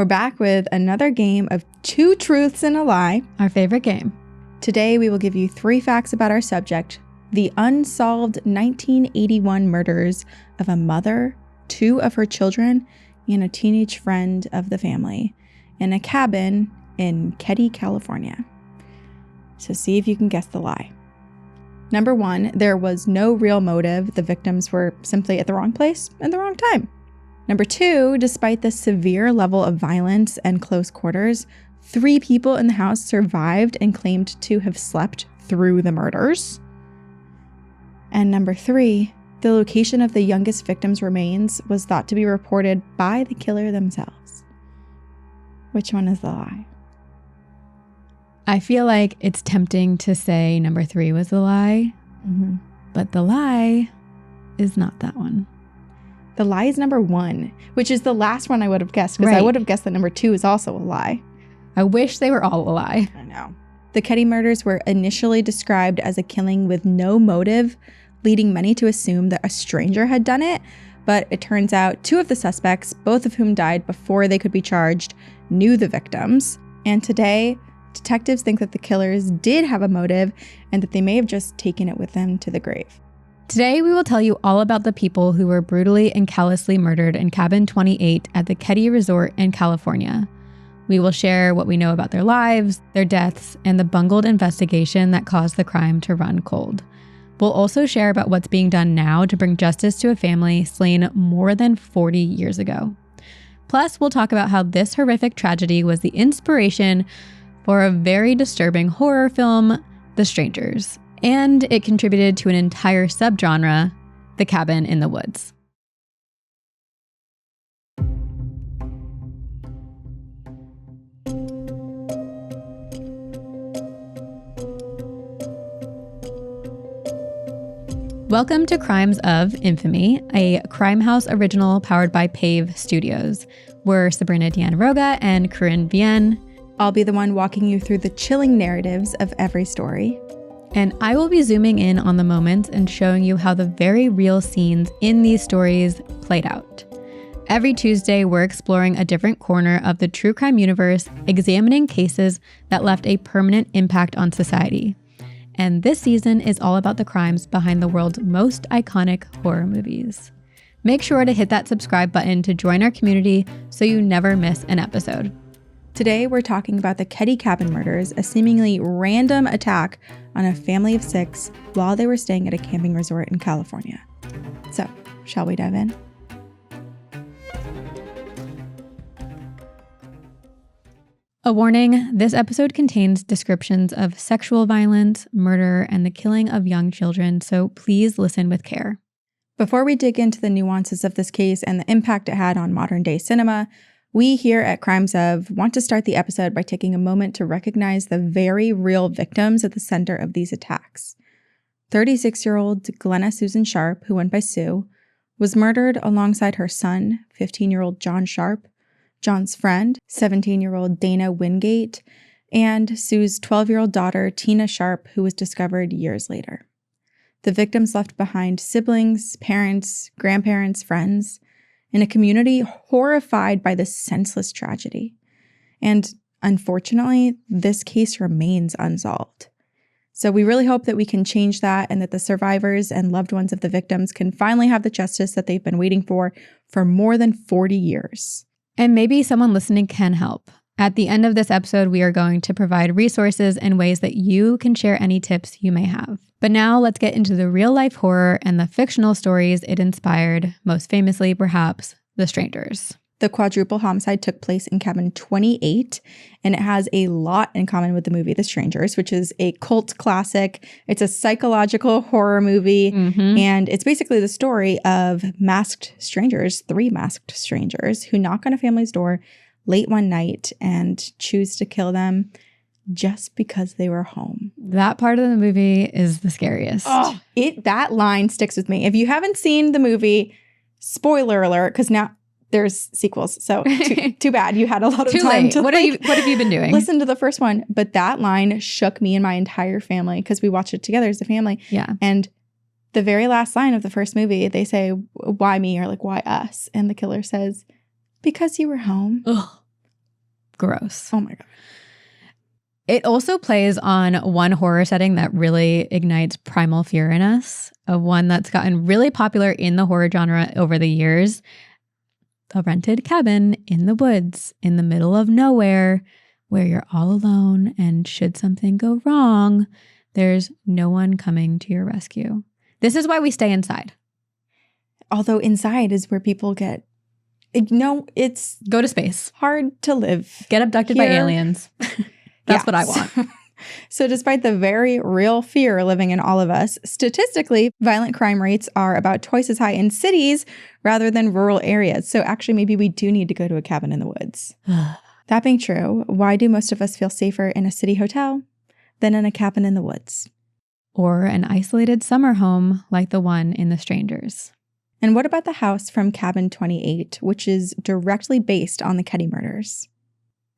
We're back with another game of Two Truths and a Lie. Our favorite game. Today we will give you 3 facts about our subject, the unsolved 1981 murders of a mother, 2 of her children, and a teenage friend of the family in a cabin in Keddie, California. So see if you can guess the lie. Number 1, there was no real motive. The victims were simply at the wrong place and the wrong time. Number 2, despite the severe level of violence and close quarters, 3 people in the house survived and claimed to have slept through the murders. And number 3, the location of the youngest victim's remains was thought to be reported by the killer themselves. Which one is the lie? I feel like it's tempting to say number 3 was the lie, but the lie is not that one. The lie is number 1, which is the last one I would have guessed, because I would have guessed that number 2 is also a lie. I wish they were all a lie. I know. The Keddie murders were initially described as a killing with no motive, leading many to assume that a stranger had done it. But it turns out 2 of the suspects, both of whom died before they could be charged, knew the victims. And today, detectives think that the killers did have a motive and that they may have just taken it with them to the grave. Today, we will tell you all about the people who were brutally and callously murdered in Cabin 28 at the Keddie Resort in California. We will share what we know about their lives, their deaths, and the bungled investigation that caused the crime to run cold. We'll also share about what's being done now to bring justice to a family slain more than 40 years ago. Plus, we'll talk about how this horrific tragedy was the inspiration for a very disturbing horror film, The Strangers. And it contributed to an entire subgenre, the cabin in the woods. Welcome to Crimes of Infamy, a Crime House original powered by Pave Studios. We're Sabrina Deana-Roga and Corinne Vien. I'll be the one walking you through the chilling narratives of every story. And I will be zooming in on the moments and showing you how the very real scenes in these stories played out. Every Tuesday, we're exploring a different corner of the true crime universe, examining cases that left a permanent impact on society. And this season is all about the crimes behind the world's most iconic horror movies. Make sure to hit that subscribe button to join our community so you never miss an episode. Today, we're talking about the Keddie cabin murders, a seemingly random attack on a family of 6 while they were staying at a camping resort in California. So, shall we dive in? A warning, this episode contains descriptions of sexual violence, murder, and the killing of young children, so please listen with care. Before we dig into the nuances of this case and the impact it had on modern-day cinema, we here at Crimes Of want to start the episode by taking a moment to recognize the very real victims at the center of these attacks. 36-year-old Glenna Susan Sharp, who went by Sue, was murdered alongside her son, 15-year-old John Sharp, John's friend, 17-year-old Dana Wingate, and Sue's 12-year-old daughter, Tina Sharp, who was discovered years later. The victims left behind siblings, parents, grandparents, friends, in a community horrified by this senseless tragedy. And unfortunately, this case remains unsolved. So we really hope that we can change that and that the survivors and loved ones of the victims can finally have the justice that they've been waiting for more than 40 years. And maybe someone listening can help. At the end of this episode, we are going to provide resources and ways that you can share any tips you may have. But now let's get into the real-life horror and the fictional stories it inspired, most famously, perhaps, The Strangers. The quadruple homicide took place in Cabin 28, and it has a lot in common with the movie The Strangers, which is a cult classic. It's a psychological horror movie, and it's basically the story of masked strangers, 3 masked strangers, who knock on a family's door late one night and choose to kill them just because they were home. That part of the movie is the scariest. Oh, that line sticks with me. If you haven't seen the movie, spoiler alert, because now there's sequels. So too bad. You had a lot of time to what have you been doing? Listen to the first one. But that line shook me and my entire family because we watched it together as a family. Yeah. And the very last line of the first movie, they say, "Why me?" or like, "Why us?" And the killer says, "Because you were home." Ugh. gross. Oh my God. It also plays on one horror setting that really ignites primal fear in us, one that's gotten really popular in the horror genre over the years. A rented cabin in the woods in the middle of nowhere where you're all alone, and should something go wrong, there's no one coming to your rescue. This is why we stay inside. Although inside is where people get, it's Go to space. hard to live. Get abducted by aliens. That's what I want. So despite the very real fear living in all of us, statistically, violent crime rates are about twice as high in cities rather than rural areas. So actually, maybe we do need to go to a cabin in the woods. That being true, why do most of us feel safer in a city hotel than in a cabin in the woods? Or an isolated summer home like the one in The Strangers. And what about the house from Cabin 28, which is directly based on the Keddie murders?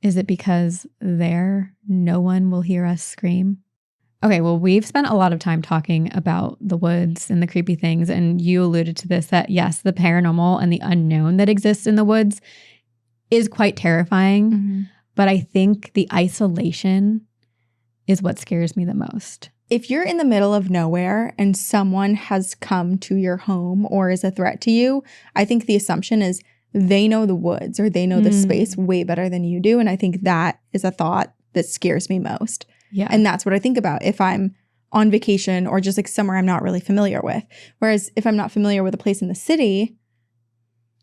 Is it because there no one will hear us scream? Okay, well, we've spent a lot of time talking about the woods and the creepy things, and you alluded to this, that yes, the paranormal and the unknown that exists in the woods is quite terrifying, but I think the isolation is what scares me the most. If you're in the middle of nowhere and someone has come to your home or is a threat to you, I think the assumption is they know the woods or they know the space way better than you do. And I think that is a thought that scares me most. Yeah. And that's what I think about if I'm on vacation or just like somewhere I'm not really familiar with. Whereas if I'm not familiar with a place in the city,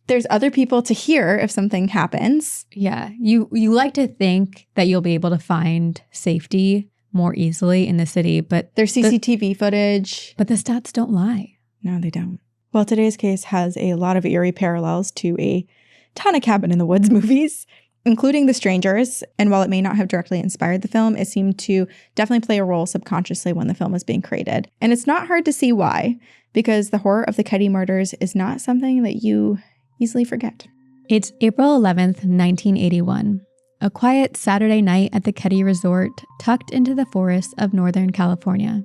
there's other people to hear if something happens. Yeah. You like to think that you'll be able to find safety more easily in the city, but there's CCTV footage. But the stats don't lie. No, they don't. Well, today's case has a lot of eerie parallels to a ton of cabin in the woods movies, including The Strangers. And while it may not have directly inspired the film, it seemed to definitely play a role subconsciously when the film was being created. And it's not hard to see why, because the horror of the Keddie murders is not something that you easily forget. It's April 11th, 1981. A quiet Saturday night at the Keddie Resort, tucked into the forests of Northern California.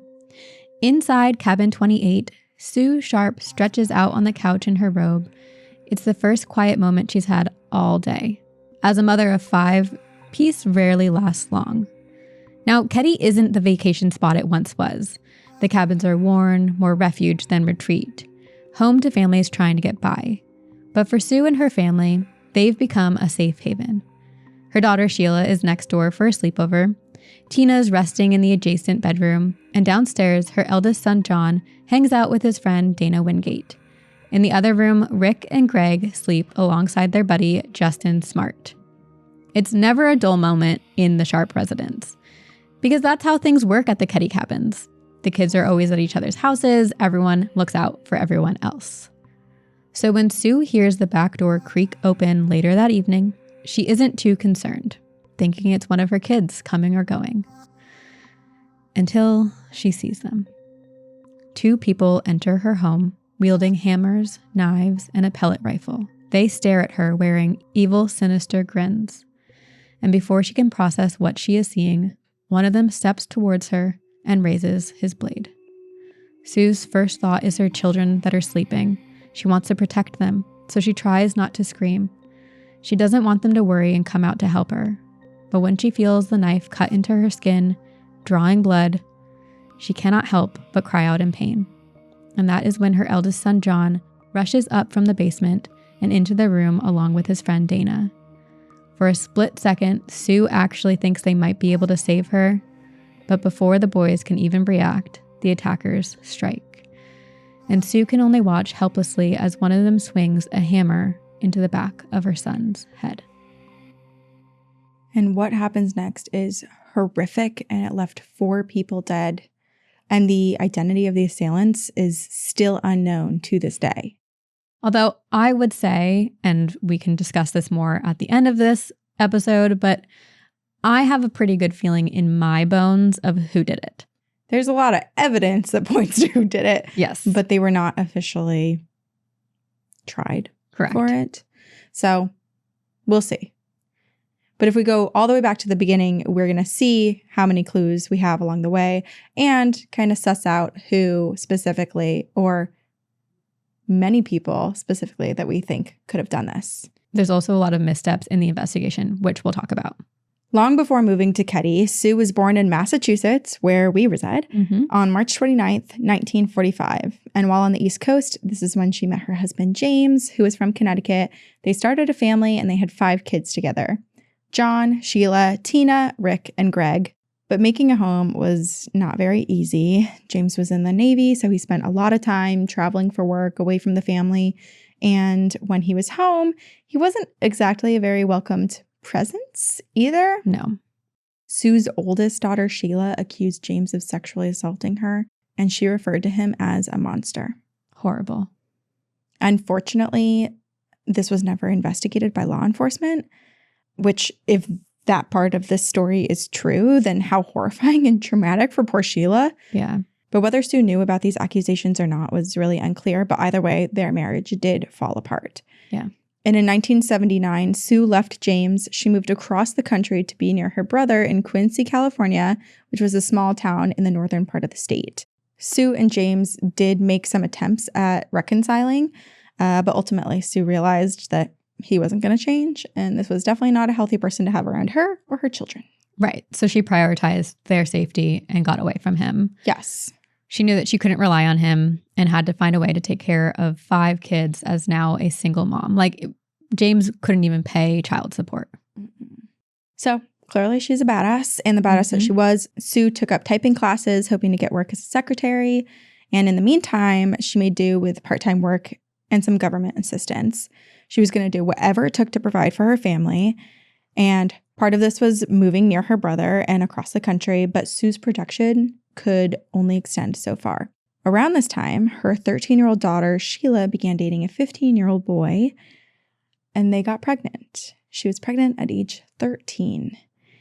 Inside Cabin 28, Sue Sharp stretches out on the couch in her robe. It's the first quiet moment she's had all day. As a mother of 5, peace rarely lasts long. Now, Keddie isn't the vacation spot it once was. The cabins are worn, more refuge than retreat, home to families trying to get by. But for Sue and her family, they've become a safe haven. Her daughter Sheila is next door for a sleepover. Tina is resting in the adjacent bedroom, and downstairs, her eldest son John hangs out with his friend Dana Wingate. In the other room, Rick and Greg sleep alongside their buddy Justin Smart. It's never a dull moment in the Sharp residence, because that's how things work at the Keddie cabins. The kids are always at each other's houses, everyone looks out for everyone else. So when Sue hears the back door creak open later that evening, she isn't too concerned, thinking it's one of her kids coming or going. Until she sees them. 2 people enter her home, wielding hammers, knives, and a pellet rifle. They stare at her wearing evil, sinister grins. And before she can process what she is seeing, one of them steps towards her and raises his blade. Sue's first thought is her children that are sleeping. She wants to protect them, so she tries not to scream. She doesn't want them to worry and come out to help her. But when she feels the knife cut into her skin, drawing blood, she cannot help but cry out in pain. And that is when her eldest son, John, rushes up from the basement and into the room along with his friend Dana. For a split second, Sue actually thinks they might be able to save her, but before the boys can even react, the attackers strike. And Sue can only watch helplessly as one of them swings a hammer into the back of her son's head. And what happens next is horrific, and it left 4 people dead. And the identity of the assailants is still unknown to this day. Although I would say, and we can discuss this more at the end of this episode, but I have a pretty good feeling in my bones of who did it. There's a lot of evidence that points to who did it. Yes. But they were not officially tried for it. So we'll see. But if we go all the way back to the beginning, we're going to see how many clues we have along the way and kind of suss out who specifically, or many people specifically, that we think could have done this. There's also a lot of missteps in the investigation, which we'll talk about. Long before moving to Keddie, Sue was born in Massachusetts, where we reside, on March 29th, 1945. And while on the East Coast, this is when she met her husband, James, who was from Connecticut. They started a family and they had 5 kids together: John, Sheila, Tina, Rick, and Greg. But making a home was not very easy. James was in the Navy, so he spent a lot of time traveling for work away from the family. And when he was home, he wasn't exactly a very welcomed presence either. No. Sue's oldest daughter, Sheila, accused James of sexually assaulting her, and she referred to him as a monster. Horrible. Unfortunately, this was never investigated by law enforcement, which, if that part of this story is true, then how horrifying and traumatic for poor Sheila. Yeah. But whether Sue knew about these accusations or not was really unclear. But either way, their marriage did fall apart. Yeah. And in 1979, Sue left James. She moved across the country to be near her brother in Quincy, California, which was a small town in the northern part of the state. Sue and James did make some attempts at reconciling, but ultimately Sue realized that he wasn't going to change, and this was definitely not a healthy person to have around her or her children. Right. So she prioritized their safety and got away from him. Yes. She knew that she couldn't rely on him and had to find a way to take care of 5 kids as now a single mom. Like, James couldn't even pay child support. So clearly she's a badass, and the badass that she was, Sue took up typing classes, hoping to get work as a secretary. And in the meantime, she made do with part-time work and some government assistance. She was going to do whatever it took to provide for her family. And part of this was moving near her brother and across the country, but Sue's production could only extend so far. Around this time, her 13-year-old daughter, Sheila, began dating a 15-year-old boy, and they got pregnant. She was pregnant at age 13.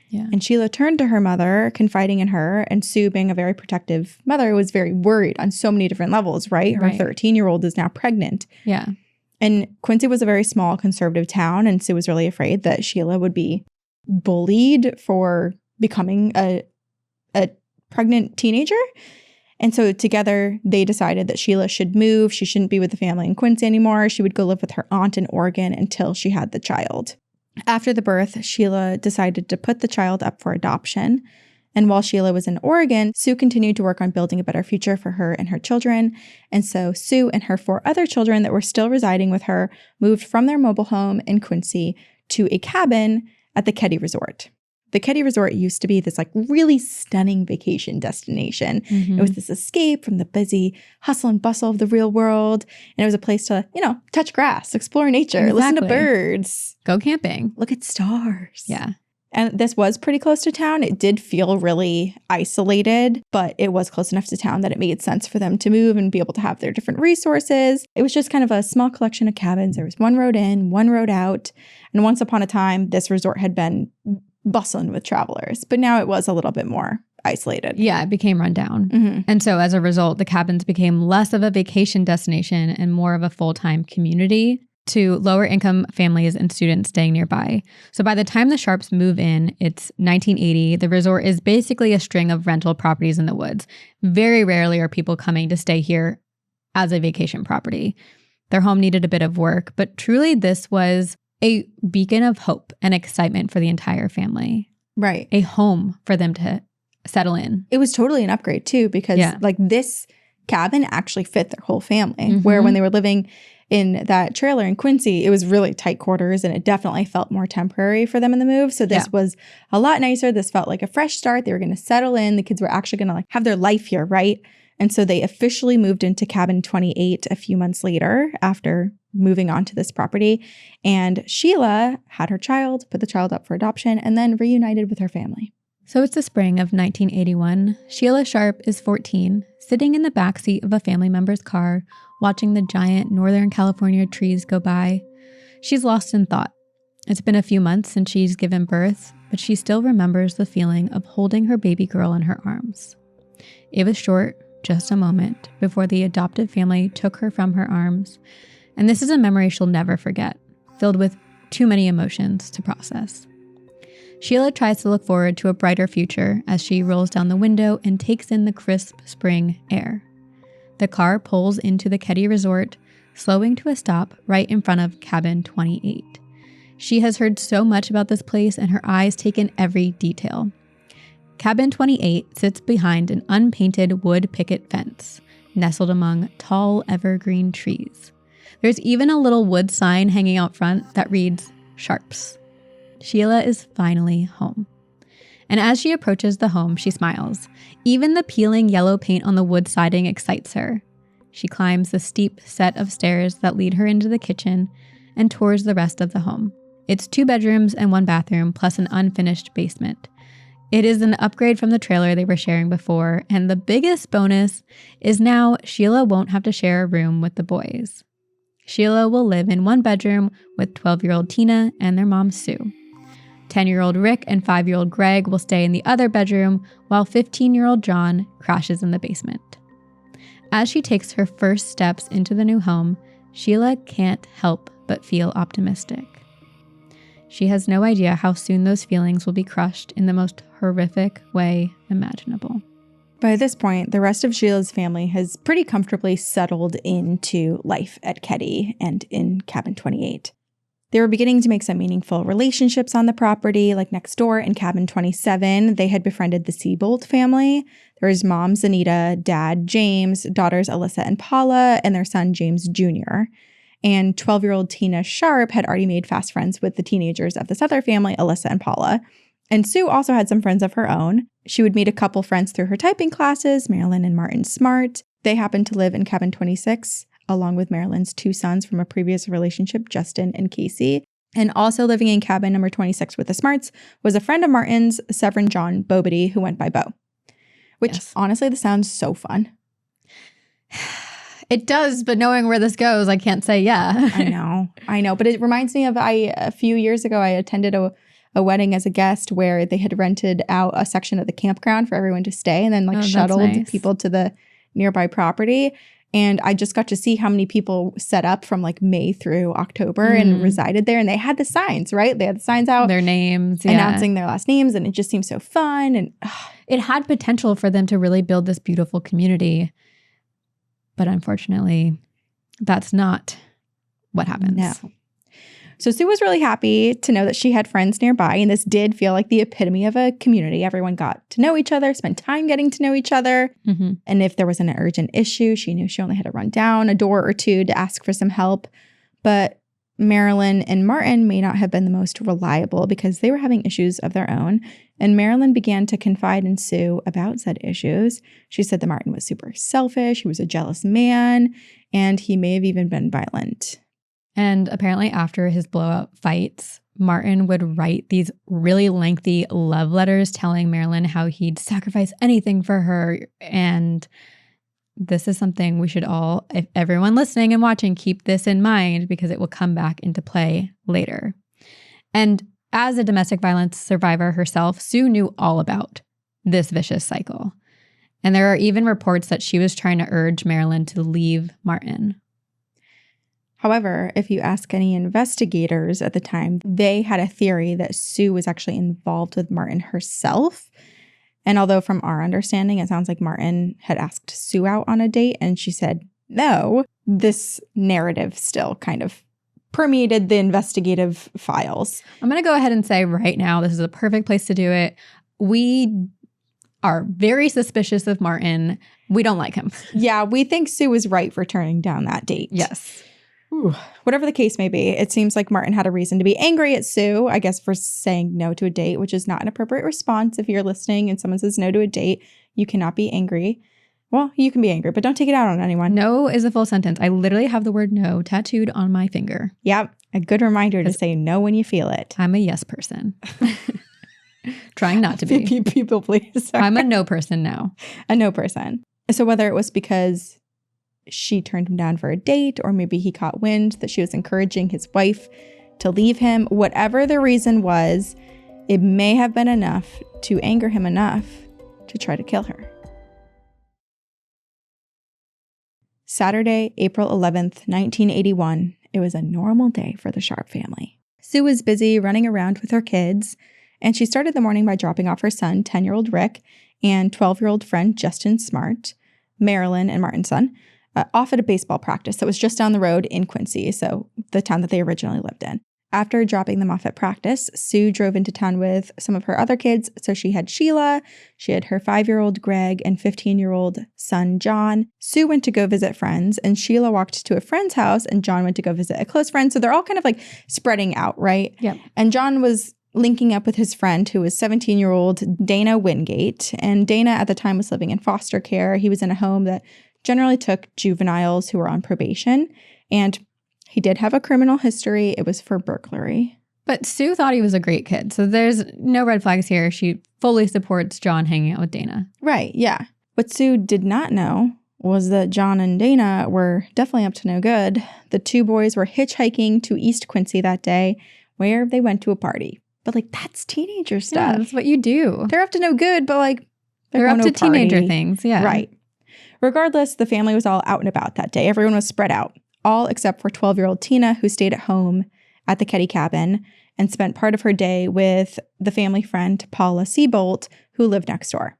Yeah. And Sheila turned to her mother, confiding in her, and Sue, being a very protective mother, was very worried on so many different levels, right? Her 13-year-old is now pregnant. Yeah. And Quincy was a very small conservative town, and Sue was really afraid that Sheila would be bullied for becoming a pregnant teenager. And so together they decided that Sheila should move. She shouldn't be with the family in Quincy anymore. She would go live with her aunt in Oregon until she had the child. After the birth, Sheila decided to put the child up for adoption. And while Sheila was in Oregon, Sue continued to work on building a better future for her and her children. And so Sue and her 4 other children that were still residing with her moved from their mobile home in Quincy to a cabin at the Keddie Resort. The Keddie Resort used to be this like really stunning vacation destination. It was this escape from the busy hustle and bustle of the real world. And it was a place to, touch grass, explore nature, listen to birds. Go camping. Look at stars. Yeah. And this was pretty close to town. It did feel really isolated, but it was close enough to town that it made sense for them to move and be able to have their different resources. It was just kind of a small collection of cabins. There was one road in, one road out. And once upon a time, this resort had been bustling with travelers, but now it was a little bit more isolated. Yeah, it became run down. And so as a result, the cabins became less of a vacation destination and more of a full-time community to lower income families and students staying nearby. So by the time the Sharps move in, it's 1980. The resort is basically a string of rental properties in the woods. Very rarely are people coming to stay here as a vacation property. Their home needed a bit of work, but truly this was a beacon of hope and excitement for the entire family. Right. A home for them to settle in. It was totally an upgrade too, because like this cabin actually fit their whole family, where when they were living in that trailer in Quincy, it was really tight quarters and it definitely felt more temporary for them in the move. So this was a lot nicer. This felt like a fresh start. They were going to settle in. The kids were actually going to like have their life here, right? And so they officially moved into cabin 28 a few months later after moving on to this property. And Sheila had her child, put the child up for adoption, and then reunited with her family. So it's the spring of 1981. Sheila Sharp is 14, sitting in the backseat of a family member's car, watching the giant Northern California trees go by. She's lost in thought. It's been a few months since she's given birth, but she still remembers the feeling of holding her baby girl in her arms. It was short, just a moment, before the adoptive family took her from her arms. And this is a memory she'll never forget, filled with too many emotions to process. Sheila tries to look forward to a brighter future as she rolls down the window and takes in the crisp spring air. The car pulls into the Keddie Resort, slowing to a stop right in front of cabin 28. She has heard so much about this place and her eyes take in every detail. Cabin 28 sits behind an unpainted wood picket fence, nestled among tall evergreen trees. There's even a little wood sign hanging out front that reads, Sharps. Sheila is finally home. And as she approaches the home, she smiles. Even the peeling yellow paint on the wood siding excites her. She climbs the steep set of stairs that lead her into the kitchen and tours the rest of the home. It's 2 bedrooms and 1 bathroom, plus an unfinished basement. It is an upgrade from the trailer they were sharing before, and the biggest bonus is now Sheila won't have to share a room with the boys. Sheila will live in 1 bedroom with 12-year-old Tina and their mom, Sue. 10-year-old Rick and 5-year-old Greg will stay in the other bedroom, while 15-year-old John crashes in the basement. As she takes her first steps into the new home, Sheila can't help but feel optimistic. She has no idea how soon those feelings will be crushed in the most horrific way imaginable. By this point, the rest of Sheila's family has pretty comfortably settled into life at Keddie and in Cabin 28. They were beginning to make some meaningful relationships on the property, like next door in Cabin 27. They had befriended the Seabolt family. There was mom Zanita, dad James, daughters Alyssa and Paula, and their son James Jr. And 12-year-old Tina Sharp had already made fast friends with the teenagers of this other family, Alyssa and Paula. And Sue also had some friends of her own. She would meet a couple friends through her typing classes, Marilyn and Martin Smart. They happened to live in Cabin 26, along with Marilyn's 2 sons from a previous relationship, Justin and Casey. And also living in cabin number 26 with the Smarts was a friend of Martin's, Severin John Bobity, who went by Bo. Which, honestly, this sounds so fun. It does, but knowing where this goes, I can't say yeah. I know. But it reminds me of a few years ago, I attended a wedding as a guest where they had rented out a section of the campground for everyone to stay and then shuttled people to the nearby property. And I just got to see how many people set up from May through October and resided there. And they had the signs, right? They had the signs out. Their names. Announcing their last names. And it just seemed so fun. And it had potential for them to really build this beautiful community. But unfortunately, that's not what happens. No. So Sue was really happy to know that she had friends nearby, and this did feel like the epitome of a community. Everyone got to know each other, spent time getting to know each other. Mm-hmm. And if there was an urgent issue, she knew she only had to run down a door or two to ask for some help. But Marilyn and Martin may not have been the most reliable because they were having issues of their own. And Marilyn began to confide in Sue about said issues. She said that Martin was super selfish, he was a jealous man, and he may have even been violent. And apparently after his blowout fights, Martin would write these really lengthy love letters telling Marilyn how he'd sacrifice anything for her. And this is something we should all, if everyone listening and watching, keep this in mind because it will come back into play later. And as a domestic violence survivor herself, Sue knew all about this vicious cycle. And there are even reports that she was trying to urge Marilyn to leave Martin. However, if you ask any investigators at the time, they had a theory that Sue was actually involved with Martin herself. And although from our understanding, it sounds like Martin had asked Sue out on a date and she said no, this narrative still kind of permeated the investigative files. I'm going to go ahead and say right now, this is a perfect place to do it. We are very suspicious of Martin. We don't like him. Yeah, we think Sue was right for turning down that date. Yes. Ooh. Whatever the case may be, it seems like Martin had a reason to be angry at Sue, I guess, for saying no to a date, which is not an appropriate response. If you're listening and someone says no to a date, you cannot be angry. Well, you can be angry, but don't take it out on anyone. No is a full sentence. I literally have the word no tattooed on my finger. Yep. A good reminder to say no when you feel it. I'm a yes person. Trying not to be. People please. I'm a no person now. A no person. So whether it was because she turned him down for a date, or maybe he caught wind that she was encouraging his wife to leave him, whatever the reason was, it may have been enough to anger him enough to try to kill her. Saturday, April 11th, 1981. It was a normal day for the Sharp family. Sue was busy running around with her kids, and she started the morning by dropping off her son, 10-year-old Rick, and 12-year-old friend Justin Smart, Marilyn and Martin's son, off at a baseball practice that was just down the road in Quincy, so the town that they originally lived in. After dropping them off at practice, Sue drove into town with some of her other kids. So she had Sheila, she had her 5-year-old Greg, and 15-year-old son John. Sue went to go visit friends, and Sheila walked to a friend's house, and John went to go visit a close friend. So they're all kind of like spreading out, right? Yep. And John was linking up with his friend, who was 17-year-old Dana Wingate. And Dana at the time was living in foster care. He was in a home that generally took juveniles who were on probation. And he did have a criminal history. It was for burglary. But Sue thought he was a great kid. So there's no red flags here. She fully supports John hanging out with Dana. Right, yeah. What Sue did not know was that John and Dana were definitely up to no good. The two boys were hitchhiking to East Quincy that day, where they went to a party. But like, that's teenager stuff. Yeah, that's what you do. They're up to no good, but like, they're up to teenager things, yeah. Right. Regardless, the family was all out and about that day. Everyone was spread out. All except for 12-year-old Tina, who stayed at home at the Keddie cabin and spent part of her day with the family friend Paula Seabolt, who lived next door.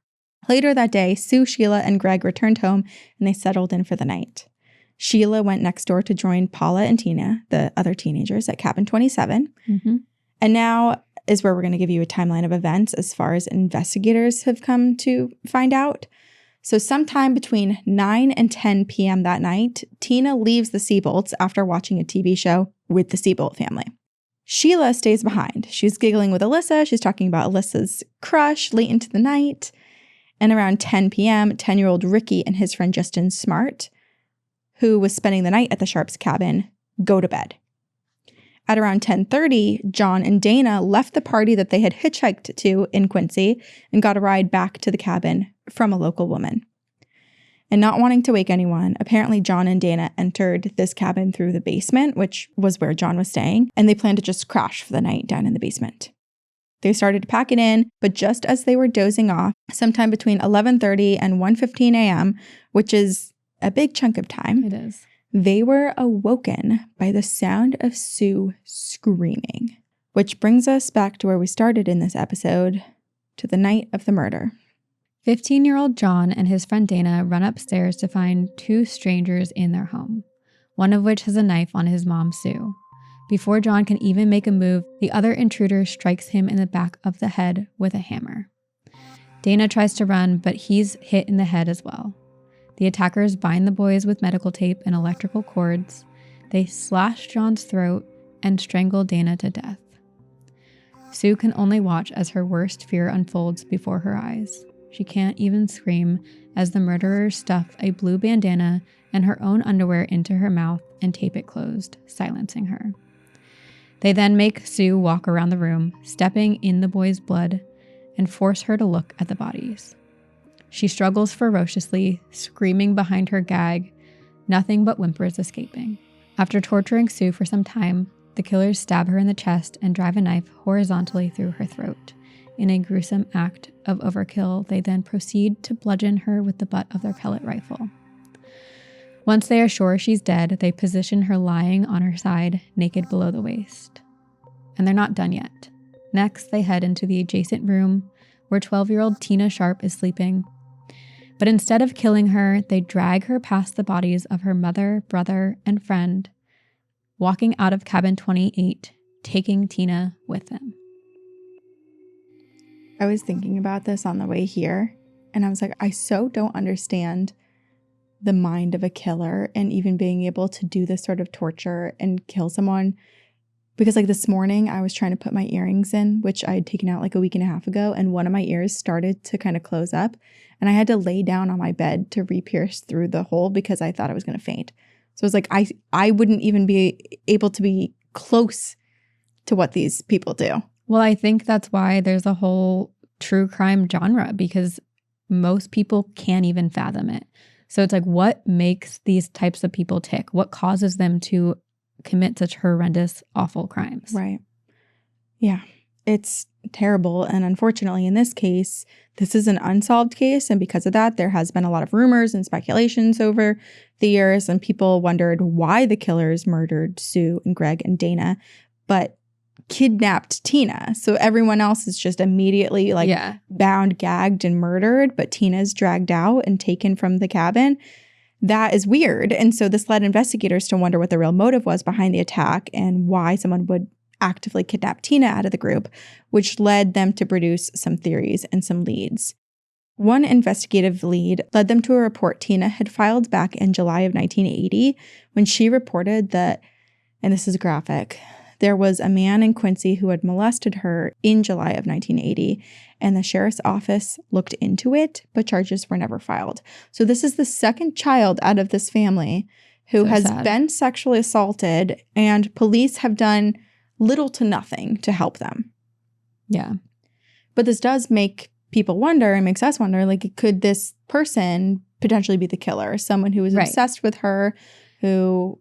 Later that day, Sue, Sheila, and Greg returned home, and they settled in for the night. Sheila went next door to join Paula and Tina, the other teenagers, at cabin 27. Mm-hmm. And now is where we're going to give you a timeline of events as far as investigators have come to find out. So sometime between 9 and 10 p.m. that night, Tina leaves the Seabolts after watching a TV show with the Seabolt family. Sheila stays behind. She's giggling with Alyssa. She's talking about Alyssa's crush late into the night. And around 10 p.m., 10-year-old Ricky and his friend Justin Smart, who was spending the night at the Sharps' cabin, go to bed. At around 10:30, John and Dana left the party that they had hitchhiked to in Quincy and got a ride back to the cabin from a local woman. And not wanting to wake anyone, apparently John and Dana entered this cabin through the basement, which was where John was staying, and they planned to just crash for the night down in the basement. They started to pack it in, but just as they were dozing off, sometime between 11:30 and 1:15 a.m., which is a big chunk of time. It is. They were awoken by the sound of Sue screaming, which brings us back to where we started in this episode, to the night of the murder. 15-year-old John and his friend Dana run upstairs to find two strangers in their home, one of which has a knife on his mom, Sue. Before John can even make a move, the other intruder strikes him in the back of the head with a hammer. Dana tries to run, but he's hit in the head as well. The attackers bind the boys with medical tape and electrical cords. They slash John's throat and strangle Dana to death. Sue can only watch as her worst fear unfolds before her eyes. She can't even scream as the murderers stuff a blue bandana and her own underwear into her mouth and tape it closed, silencing her. They then make Sue walk around the room, stepping in the boy's blood, and force her to look at the bodies. She struggles ferociously, screaming behind her gag, nothing but whimpers escaping. After torturing Sue for some time, the killers stab her in the chest and drive a knife horizontally through her throat. In a gruesome act of overkill, they then proceed to bludgeon her with the butt of their pellet rifle. Once they are sure she's dead, they position her lying on her side, naked below the waist. And they're not done yet. Next, they head into the adjacent room where 12-year-old Tina Sharp is sleeping. But instead of killing her, they drag her past the bodies of her mother, brother, and friend, walking out of cabin 28, taking Tina with them. I was thinking about this on the way here, and I was like, I so don't understand the mind of a killer and even being able to do this sort of torture and kill someone. Because like this morning, I was trying to put my earrings in, which I had taken out like a week and a half ago, and one of my ears started to kind of close up, and I had to lay down on my bed to re-pierce through the hole because I thought I was going to faint. So it was like, I wouldn't even be able to be close to what these people do. Well, I think that's why there's a whole true crime genre, because most people can't even fathom it. So it's like, what makes these types of people tick? What causes them to commit such horrendous, awful crimes? Right. Yeah, it's terrible. And unfortunately, in this case, this is an unsolved case. And because of that, there has been a lot of rumors and speculations over the years. And people wondered why the killers murdered Sue and Greg and Dana, but kidnapped Tina. So everyone else is just immediately bound, gagged, and murdered. But Tina's dragged out and taken from the cabin. That is weird. And so this led investigators to wonder what the real motive was behind the attack and why someone would actively kidnap Tina out of the group, which led them to produce some theories and some leads. One investigative lead led them to a report Tina had filed back in July of 1980 when she reported that, and this is graphic, there was a man in Quincy who had molested her in July of 1980, and the sheriff's office looked into it, but charges were never filed. So this is the second child out of this family who has been sexually assaulted, and police have done little to nothing to help them. Yeah. But this does make people wonder, and makes us wonder, like, could this person potentially be the killer? Someone who was obsessed with her, who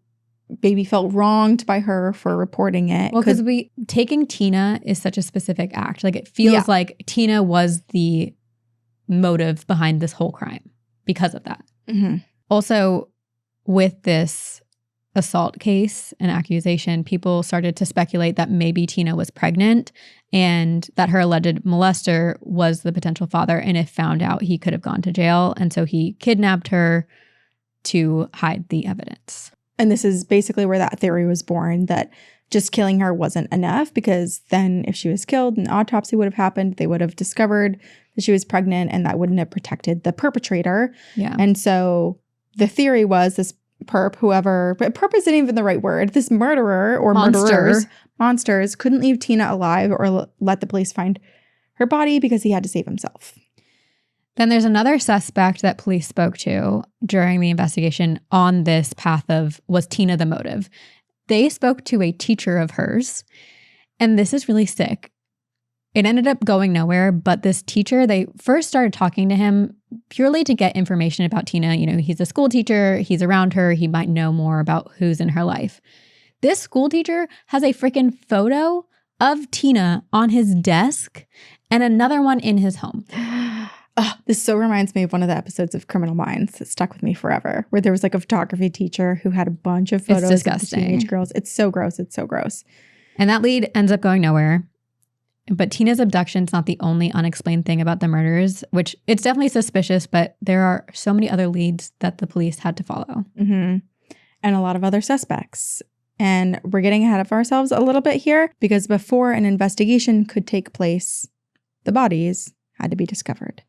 maybe felt wronged by her for reporting it. Well, because taking Tina is such a specific act. Like, it feels like Tina was the motive behind this whole crime because of that. Mm-hmm. Also, with this assault case and accusation, people started to speculate that maybe Tina was pregnant and that her alleged molester was the potential father. And if found out, he could have gone to jail. And so he kidnapped her to hide the evidence. And this is basically where that theory was born, that just killing her wasn't enough, because then if she was killed, an autopsy would have happened. They would have discovered that she was pregnant, and that wouldn't have protected the perpetrator. Yeah. And so the theory was this perp, whoever, but perp isn't even the right word, this murderer or monsters couldn't leave Tina alive or let the police find her body because he had to save himself. Then there's another suspect that police spoke to during the investigation on this path of, was Tina the motive? They spoke to a teacher of hers, and this is really sick. It ended up going nowhere, but this teacher, they first started talking to him purely to get information about Tina. You know, he's a school teacher, he's around her, he might know more about who's in her life. This school teacher has a freaking photo of Tina on his desk and another one in his home. Oh, this so reminds me of one of the episodes of Criminal Minds that stuck with me forever, where there was like a photography teacher who had a bunch of photos of the teenage girls. It's so gross. It's so gross. And that lead ends up going nowhere. But Tina's abduction is not the only unexplained thing about the murders, which it's definitely suspicious, but there are so many other leads that the police had to follow. Mm-hmm. And a lot of other suspects. And we're getting ahead of ourselves a little bit here, because before an investigation could take place, the bodies had to be discovered.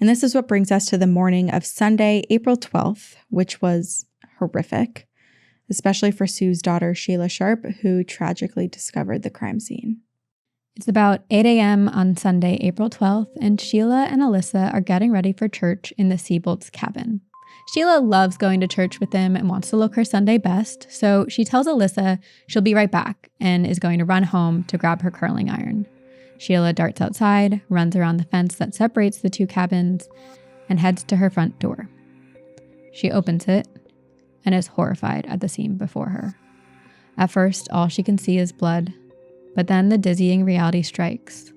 And this is what brings us to the morning of Sunday, April 12th, which was horrific, especially for Sue's daughter, Sheila Sharp, who tragically discovered the crime scene. It's about 8 a.m. on Sunday, April 12th, and Sheila and Alyssa are getting ready for church in the Seabolt's cabin. Sheila loves going to church with them and wants to look her Sunday best, so she tells Alyssa she'll be right back and is going to run home to grab her curling iron. Sheila darts outside, runs around the fence that separates the two cabins, and heads to her front door. She opens it and is horrified at the scene before her. At first, all she can see is blood, but then the dizzying reality strikes.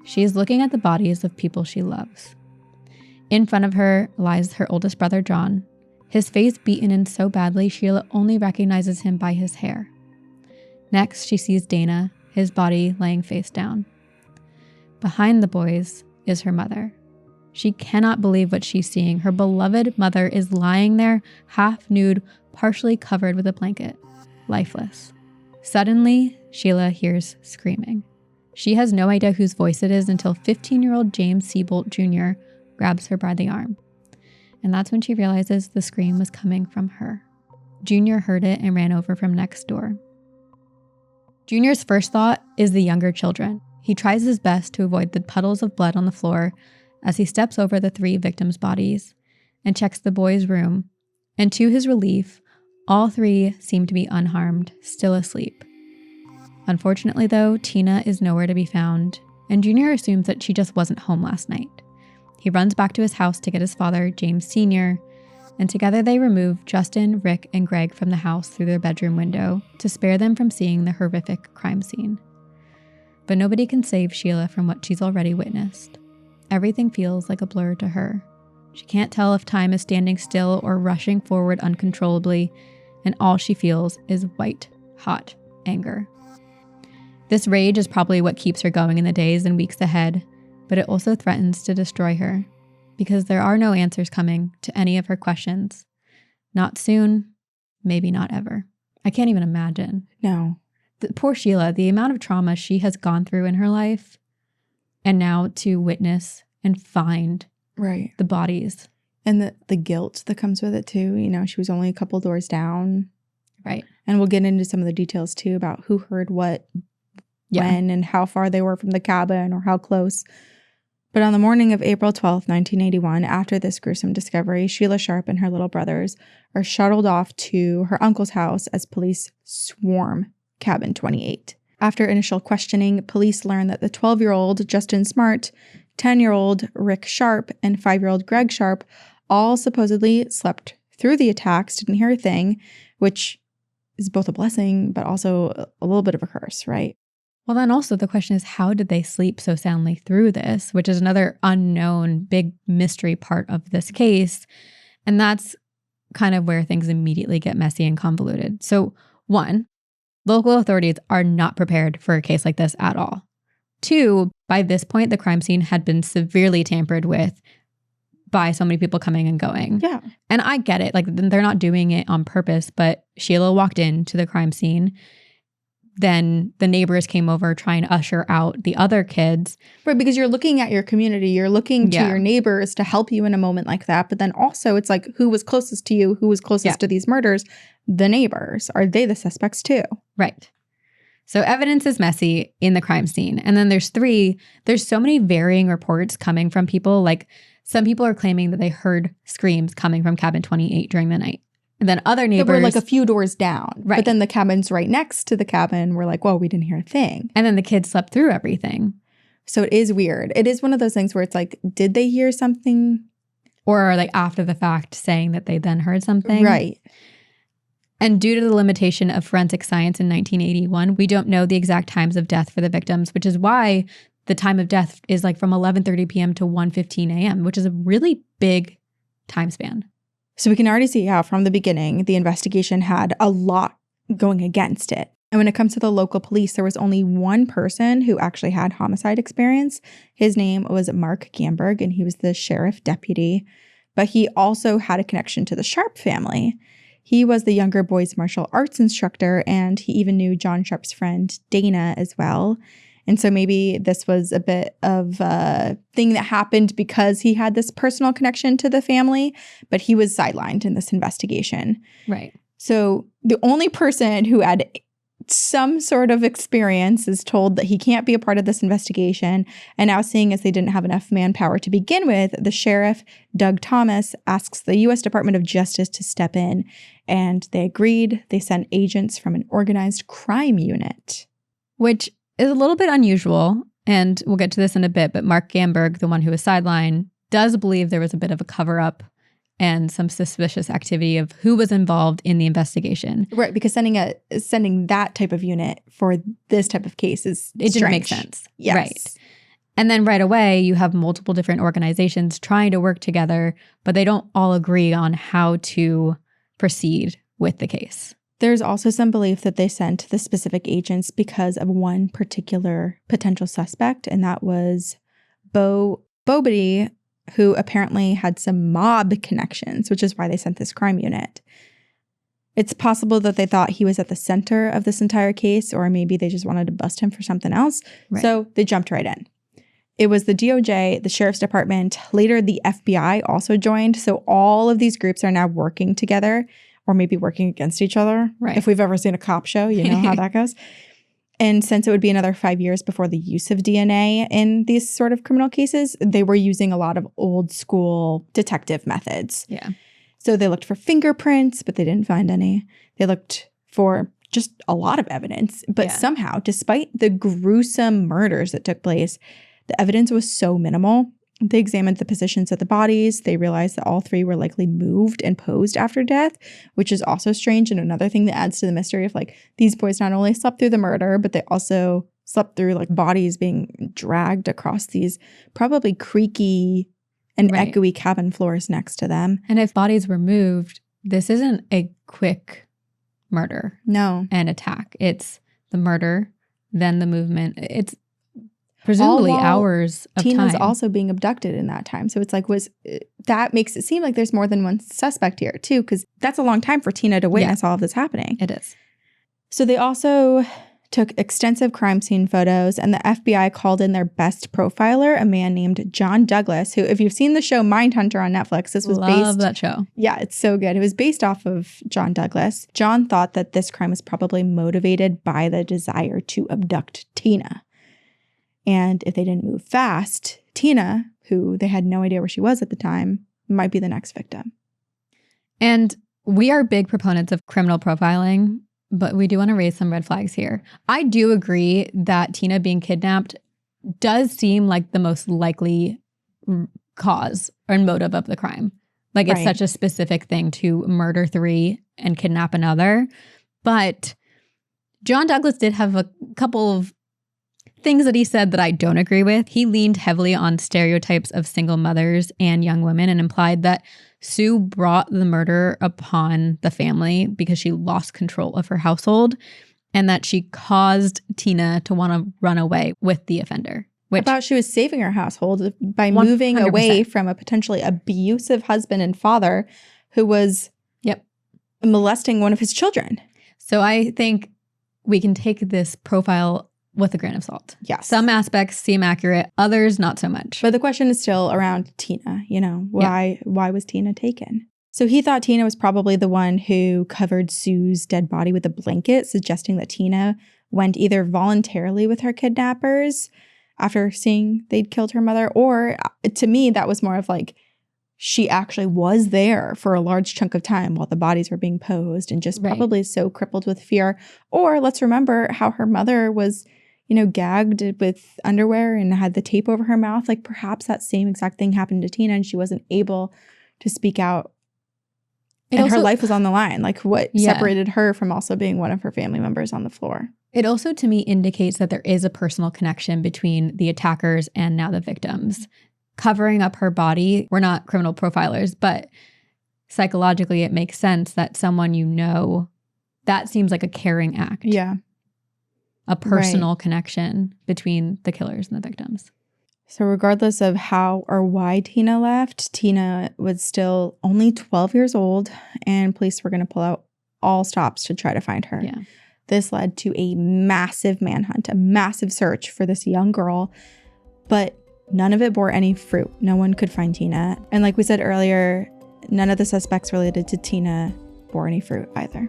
She is looking at the bodies of people she loves. In front of her lies her oldest brother, John, his face beaten in so badly Sheila only recognizes him by his hair. Next, she sees Dana, his body laying face down. Behind the boys is her mother. She cannot believe what she's seeing. Her beloved mother is lying there, half nude, partially covered with a blanket, lifeless. Suddenly, Sheila hears screaming. She has no idea whose voice it is until 15-year-old James Seabolt Jr. grabs her by the arm. And that's when she realizes the scream was coming from her. Junior heard it and ran over from next door. Junior's first thought is the younger children. He tries his best to avoid the puddles of blood on the floor as he steps over the three victims' bodies and checks the boys' room. And to his relief, all three seem to be unharmed, still asleep. Unfortunately, though, Tina is nowhere to be found, and Junior assumes that she just wasn't home last night. He runs back to his house to get his father, James Sr., and together they remove Justin, Rick, and Greg from the house through their bedroom window to spare them from seeing the horrific crime scene. But nobody can save Sheila from what she's already witnessed. Everything feels like a blur to her. She can't tell if time is standing still or rushing forward uncontrollably, and all she feels is white, hot anger. This rage is probably what keeps her going in the days and weeks ahead, but it also threatens to destroy her, because there are no answers coming to any of her questions. Not soon, maybe not ever. I can't even imagine. No. Poor Sheila, the amount of trauma she has gone through in her life, and now to witness and find the bodies. And the guilt that comes with it too. You know, she was only a couple doors down. Right. And we'll get into some of the details too about who heard what, when, and how far they were from the cabin or how close. But on the morning of April 12th, 1981, after this gruesome discovery, Sheila Sharp and her little brothers are shuttled off to her uncle's house as police swarm cabin 28. After initial questioning, police learn that the 12-year-old Justin Smart, 10-year-old Rick Sharp, and 5-year-old Greg Sharp all supposedly slept through the attacks, didn't hear a thing, which is both a blessing, but also a little bit of a curse, right? Well, then also the question is, how did they sleep so soundly through this, which is another unknown big mystery part of this case. And that's kind of where things immediately get messy and convoluted. So 1, local authorities are not prepared for a case like this at all. 2, by this point, the crime scene had been severely tampered with by so many people coming and going. Yeah. And I get it. Like, they're not doing it on purpose, but Sheila walked into the crime scene. Then the neighbors came over trying to usher out the other kids. Right, because you're looking at your community. You're looking to your neighbors to help you in a moment like that. But then also it's like, who was closest to you? Who was closest to these murders? The neighbors. Are they the suspects too? Right. So evidence is messy in the crime scene. And then there's so many varying reports coming from people. Like, some people are claiming that they heard screams coming from cabin 28 during the night. And then other neighbors were like a few doors down. Right. But then the cabins right next to the cabin were like, well, we didn't hear a thing. And then the kids slept through everything. So it is weird. It is one of those things where it's like, did they hear something? Or are they after the fact saying that they then heard something? Right. And due to the limitation of forensic science in 1981, we don't know the exact times of death for the victims, which is why the time of death is like from 11:30 p.m. to 1:15 a.m., which is a really big time span. So we can already see how from the beginning, the investigation had a lot going against it. And when it comes to the local police, there was only one person who actually had homicide experience. His name was Mark Gamberg, and he was the sheriff deputy. But he also had a connection to the Sharp family. He was the younger boys' martial arts instructor, and he even knew John Sharp's friend, Dana, as well. And so maybe this was a bit of a thing that happened because he had this personal connection to the family, but he was sidelined in this investigation. Right. So the only person who had some sort of experience is told that he can't be a part of this investigation. And now, seeing as they didn't have enough manpower to begin with, the sheriff, Doug Thomas, asks the U.S. Department of Justice to step in. And they agreed. They sent agents from an organized crime unit. Which is a little bit unusual, and we'll get to this in a bit, but Mark Gamberg, the one who was sidelined, does believe there was a bit of a cover-up and some suspicious activity of who was involved in the investigation. Right, because sending that type of unit for this type of case is It didn't make sense. Yes. Right. And then right away, you have multiple different organizations trying to work together, but they don't all agree on how to proceed with the case. There's also some belief that they sent the specific agents because of one particular potential suspect, and that was Bo Bobity, who apparently had some mob connections, which is why they sent this crime unit. It's possible that they thought he was at the center of this entire case, or maybe they just wanted to bust him for something else. Right. So they jumped right in. It was the DOJ, the Sheriff's Department, later the FBI also joined. So all of these groups are now working together, or maybe working against each other. Right. If we've ever seen a cop show, you know how that goes. And since it would be another 5 years before the use of DNA in these sort of criminal cases, they were using a lot of old school detective methods. Yeah. So they looked for fingerprints, but they didn't find any. They looked for just a lot of evidence. But somehow, despite the gruesome murders that took place, the evidence was so minimal. They examined the positions of the bodies. They realized that all three were likely moved and posed after death, which is also strange. And another thing that adds to the mystery of like these boys not only slept through the murder, but they also slept through like bodies being dragged across these probably creaky and echoey cabin floors next to them. And if bodies were moved, this isn't a quick murder. No. And attack. It's the murder, then the movement. It's presumably hours of Tina's time. also being abducted in that time. So it's like, that makes it seem like there's more than one suspect here too, because that's a long time for Tina to witness all of this happening. It is. So they also took extensive crime scene photos, and the FBI called in their best profiler, a man named John Douglas, who, if you've seen the show Mindhunter on Netflix, this was Love that show. Yeah, it's so good. It was based off of John Douglas. John thought that this crime was probably motivated by the desire to abduct Tina. And if they didn't move fast, Tina, who they had no idea where she was at the time, might be the next victim. And we are big proponents of criminal profiling, but we do want to raise some red flags here. I do agree that Tina being kidnapped does seem like the most likely cause or motive of the crime. Like, it's such a specific thing to murder 3 and kidnap another. But John Douglas did have a couple of things that he said that I don't agree with. He leaned heavily on stereotypes of single mothers and young women and implied that Sue brought the murder upon the family because she lost control of her household and that she caused Tina to want to run away with the offender. About she was saving her household by moving 100%. Away from a potentially abusive husband and father who was molesting one of his children. So I think we can take this profile with a grain of salt. Yes. Some aspects seem accurate, others not so much. But the question is still around Tina, why was Tina taken? So he thought Tina was probably the one who covered Sue's dead body with a blanket, suggesting that Tina went either voluntarily with her kidnappers after seeing they'd killed her mother, or to me, that was more of like she actually was there for a large chunk of time while the bodies were being posed and just probably so crippled with fear. Or let's remember how her mother was gagged with underwear and had the tape over her mouth. Like, perhaps that same exact thing happened to Tina and she wasn't able to speak out. And her life was on the line. Like, what separated her from also being one of her family members on the floor? It also, to me, indicates that there is a personal connection between the attackers and now the victims. Covering up her body, we're not criminal profilers, but psychologically it makes sense that someone that seems like a caring act. Yeah. A personal connection between the killers and the victims. So regardless of how or why Tina left, Tina was still only 12 years old, and police were going to pull out all stops to try to find her. Yeah. This led to a massive manhunt, a massive search for this young girl, but none of it bore any fruit. No one could find Tina. And like we said earlier, none of the suspects related to Tina bore any fruit either.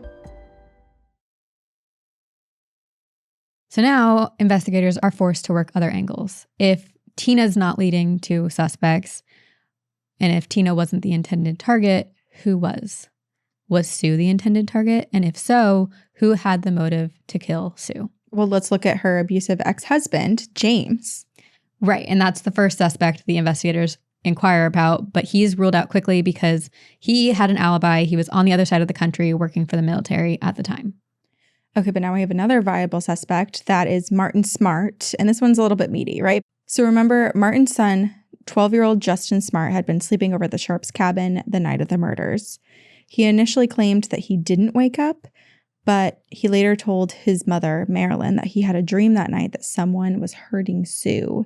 So now investigators are forced to work other angles. If Tina's not leading to suspects, and if Tina wasn't the intended target, who was? Was Sue the intended target? And if so, who had the motive to kill Sue? Well, let's look at her abusive ex-husband, James. Right, and that's the first suspect the investigators inquire about, but he's ruled out quickly because he had an alibi. He was on the other side of the country working for the military at the time. Okay, but now we have another viable suspect. That is Martin Smart. And this one's a little bit meaty, right? So remember, Martin's son, 12-year-old Justin Smart, had been sleeping over at the Sharps' cabin the night of the murders. He initially claimed that he didn't wake up, but he later told his mother, Marilyn, that he had a dream that night that someone was hurting Sue.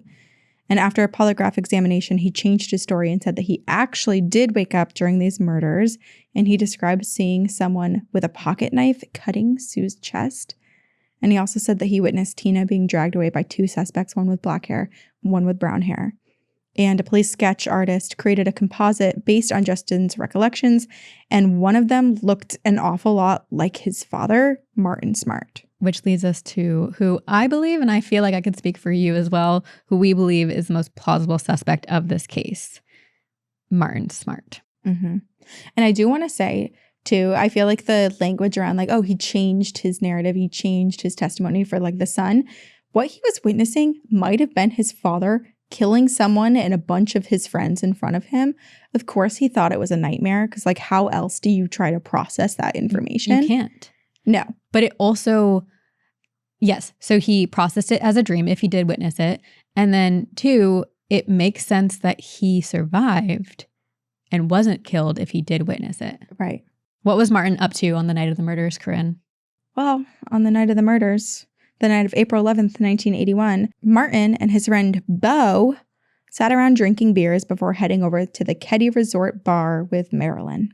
And after a polygraph examination, he changed his story and said that he actually did wake up during these murders, and he described seeing someone with a pocket knife cutting Sue's chest. And he also said that he witnessed Tina being dragged away by 2 suspects, one with black hair, one with brown hair. And a police sketch artist created a composite based on Justin's recollections, and one of them looked an awful lot like his father, Martin Smart. Which leads us to who I believe, and I feel like I could speak for you as well, who we believe is the most plausible suspect of this case, Martin Smart. Mm-hmm. And I do want to say, too, I feel like the language around like, oh, he changed his narrative, he changed his testimony for like the son. What he was witnessing might have been his father killing someone and a bunch of his friends in front of him. Of course, he thought it was a nightmare because like how else do you try to process that information? You can't. No. But it also, yes, so he processed it as a dream if he did witness it. And then 2, it makes sense that he survived and wasn't killed if he did witness it. Right. What was Martin up to on the night of the murders, Corinne? Well, on the night of the murders, the night of April 11th, 1981, Martin and his friend Beau sat around drinking beers before heading over to the Keddie Resort bar with Marilyn.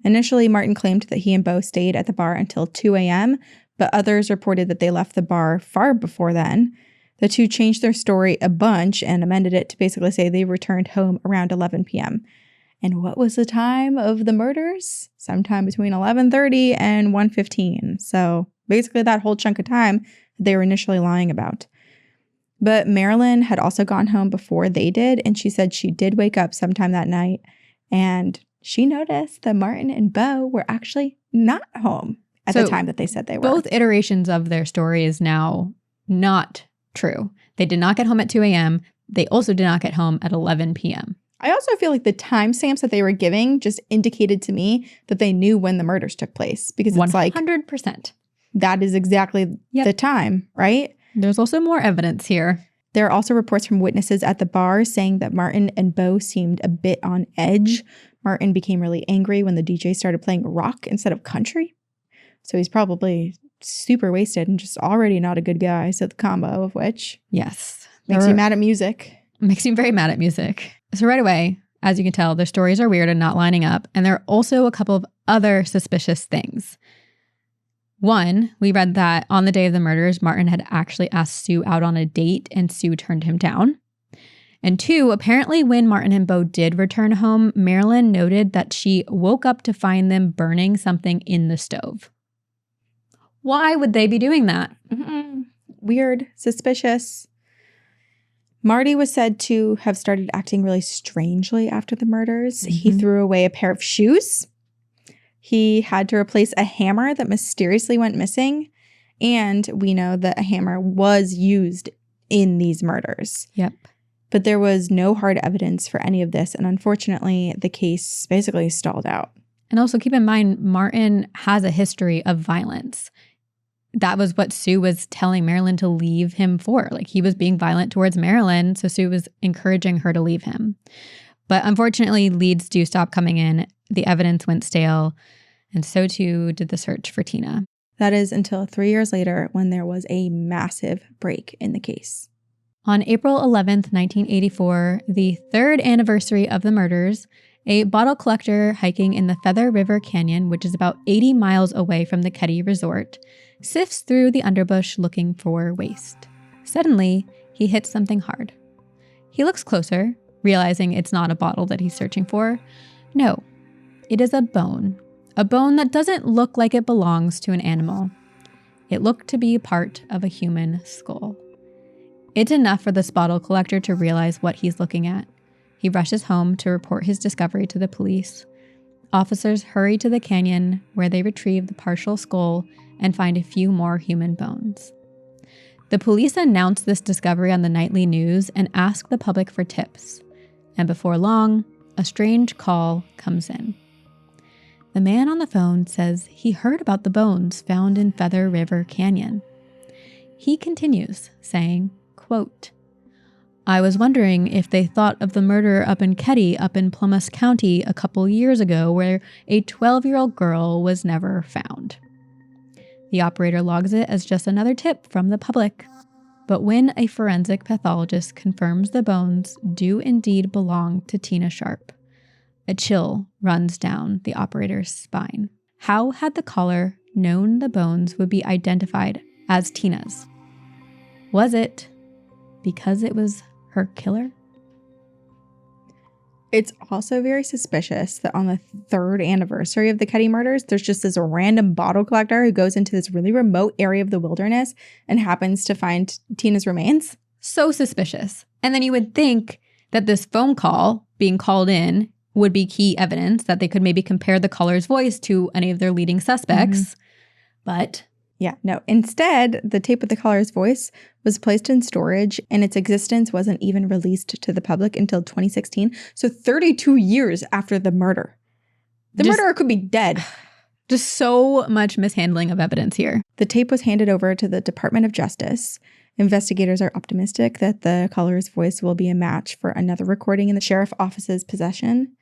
Initially, Martin claimed that he and Beau stayed at the bar until 2 a.m., but others reported that they left the bar far before then. The two changed their story a bunch and amended it to basically say they returned home around 11 p.m. And what was the time of the murders? Sometime between 11:30 and 1:15. So basically that whole chunk of time they were initially lying about. But Marilyn had also gone home before they did, and she said she did wake up sometime that night, and she noticed that Martin and Beau were actually not home at the time that they said they were. Both iterations of their story is now not true. They did not get home at 2 a.m. They also did not get home at 11 p.m. I also feel like the timestamps that they were giving just indicated to me that they knew when the murders took place, because it's 100%. That is exactly the time, right? There's also more evidence here. There are also reports from witnesses at the bar saying that Martin and Beau seemed a bit on edge. Martin became really angry when the DJ started playing rock instead of country. So he's probably super wasted and just already not a good guy. So the combo of which makes you mad at music. Makes you very mad at music. So right away, as you can tell, their stories are weird and not lining up. And there are also a couple of other suspicious things. One, we read that on the day of the murders, Martin had actually asked Sue out on a date and Sue turned him down. And two, apparently when Martin and Beau did return home, Marilyn noted that she woke up to find them burning something in the stove. Why would they be doing that? Weird, suspicious. Marty was said to have started acting really strangely after the murders. He threw away a pair of shoes. He had to replace a hammer that mysteriously went missing. And we know that a hammer was used in these murders. Yep. But there was no hard evidence for any of this. And unfortunately, the case basically stalled out. And also keep in mind, Martin has a history of violence. That was what Sue was telling Marilyn to leave him for. Like, he was being violent towards Marilyn, so Sue was encouraging her to leave him. But unfortunately, leads do stop coming in. The evidence went stale, and so too did the search for Tina. That is until 3 years later when there was a massive break in the case. On April 11th, 1984, the third anniversary of the murders, a bottle collector hiking in the Feather River Canyon, which is about 80 miles away from the Keddie Resort, sifts through the underbush looking for waste. Suddenly, he hits something hard. He looks closer, realizing it's not a bottle that he's searching for. No, it is a bone that doesn't look like it belongs to an animal. It looked to be part of a human skull. It's enough for this bottle collector to realize what he's looking at. He rushes home to report his discovery to the police. Officers hurry to the canyon where they retrieve the partial skull and find a few more human bones. The police announce this discovery on the nightly news and ask the public for tips. And before long, a strange call comes in. The man on the phone says he heard about the bones found in Feather River Canyon. He continues, saying, quote, "I was wondering if they thought of the murder up in Keddie up in Plumas County a couple years ago where a 12-year-old girl was never found." The operator logs it as just another tip from the public. But when a forensic pathologist confirms the bones do indeed belong to Tina Sharp, a chill runs down the operator's spine. How had the caller known the bones would be identified as Tina's? Was it because it was her killer? It's also very suspicious that on the third anniversary of the Keddie murders, there's just this random bottle collector who goes into this really remote area of the wilderness and happens to find Tina's remains. So suspicious. And then you would think that this phone call being called in would be key evidence that they could maybe compare the caller's voice to any of their leading suspects. But yeah, no. Instead, the tape with the caller's voice was placed in storage and its existence wasn't even released to the public until 2016. So 32 years after the murder. The murderer could be dead. Just so much mishandling of evidence here. The tape was handed over to the Department of Justice. Investigators are optimistic that the caller's voice will be a match for another recording in the sheriff's office's possession.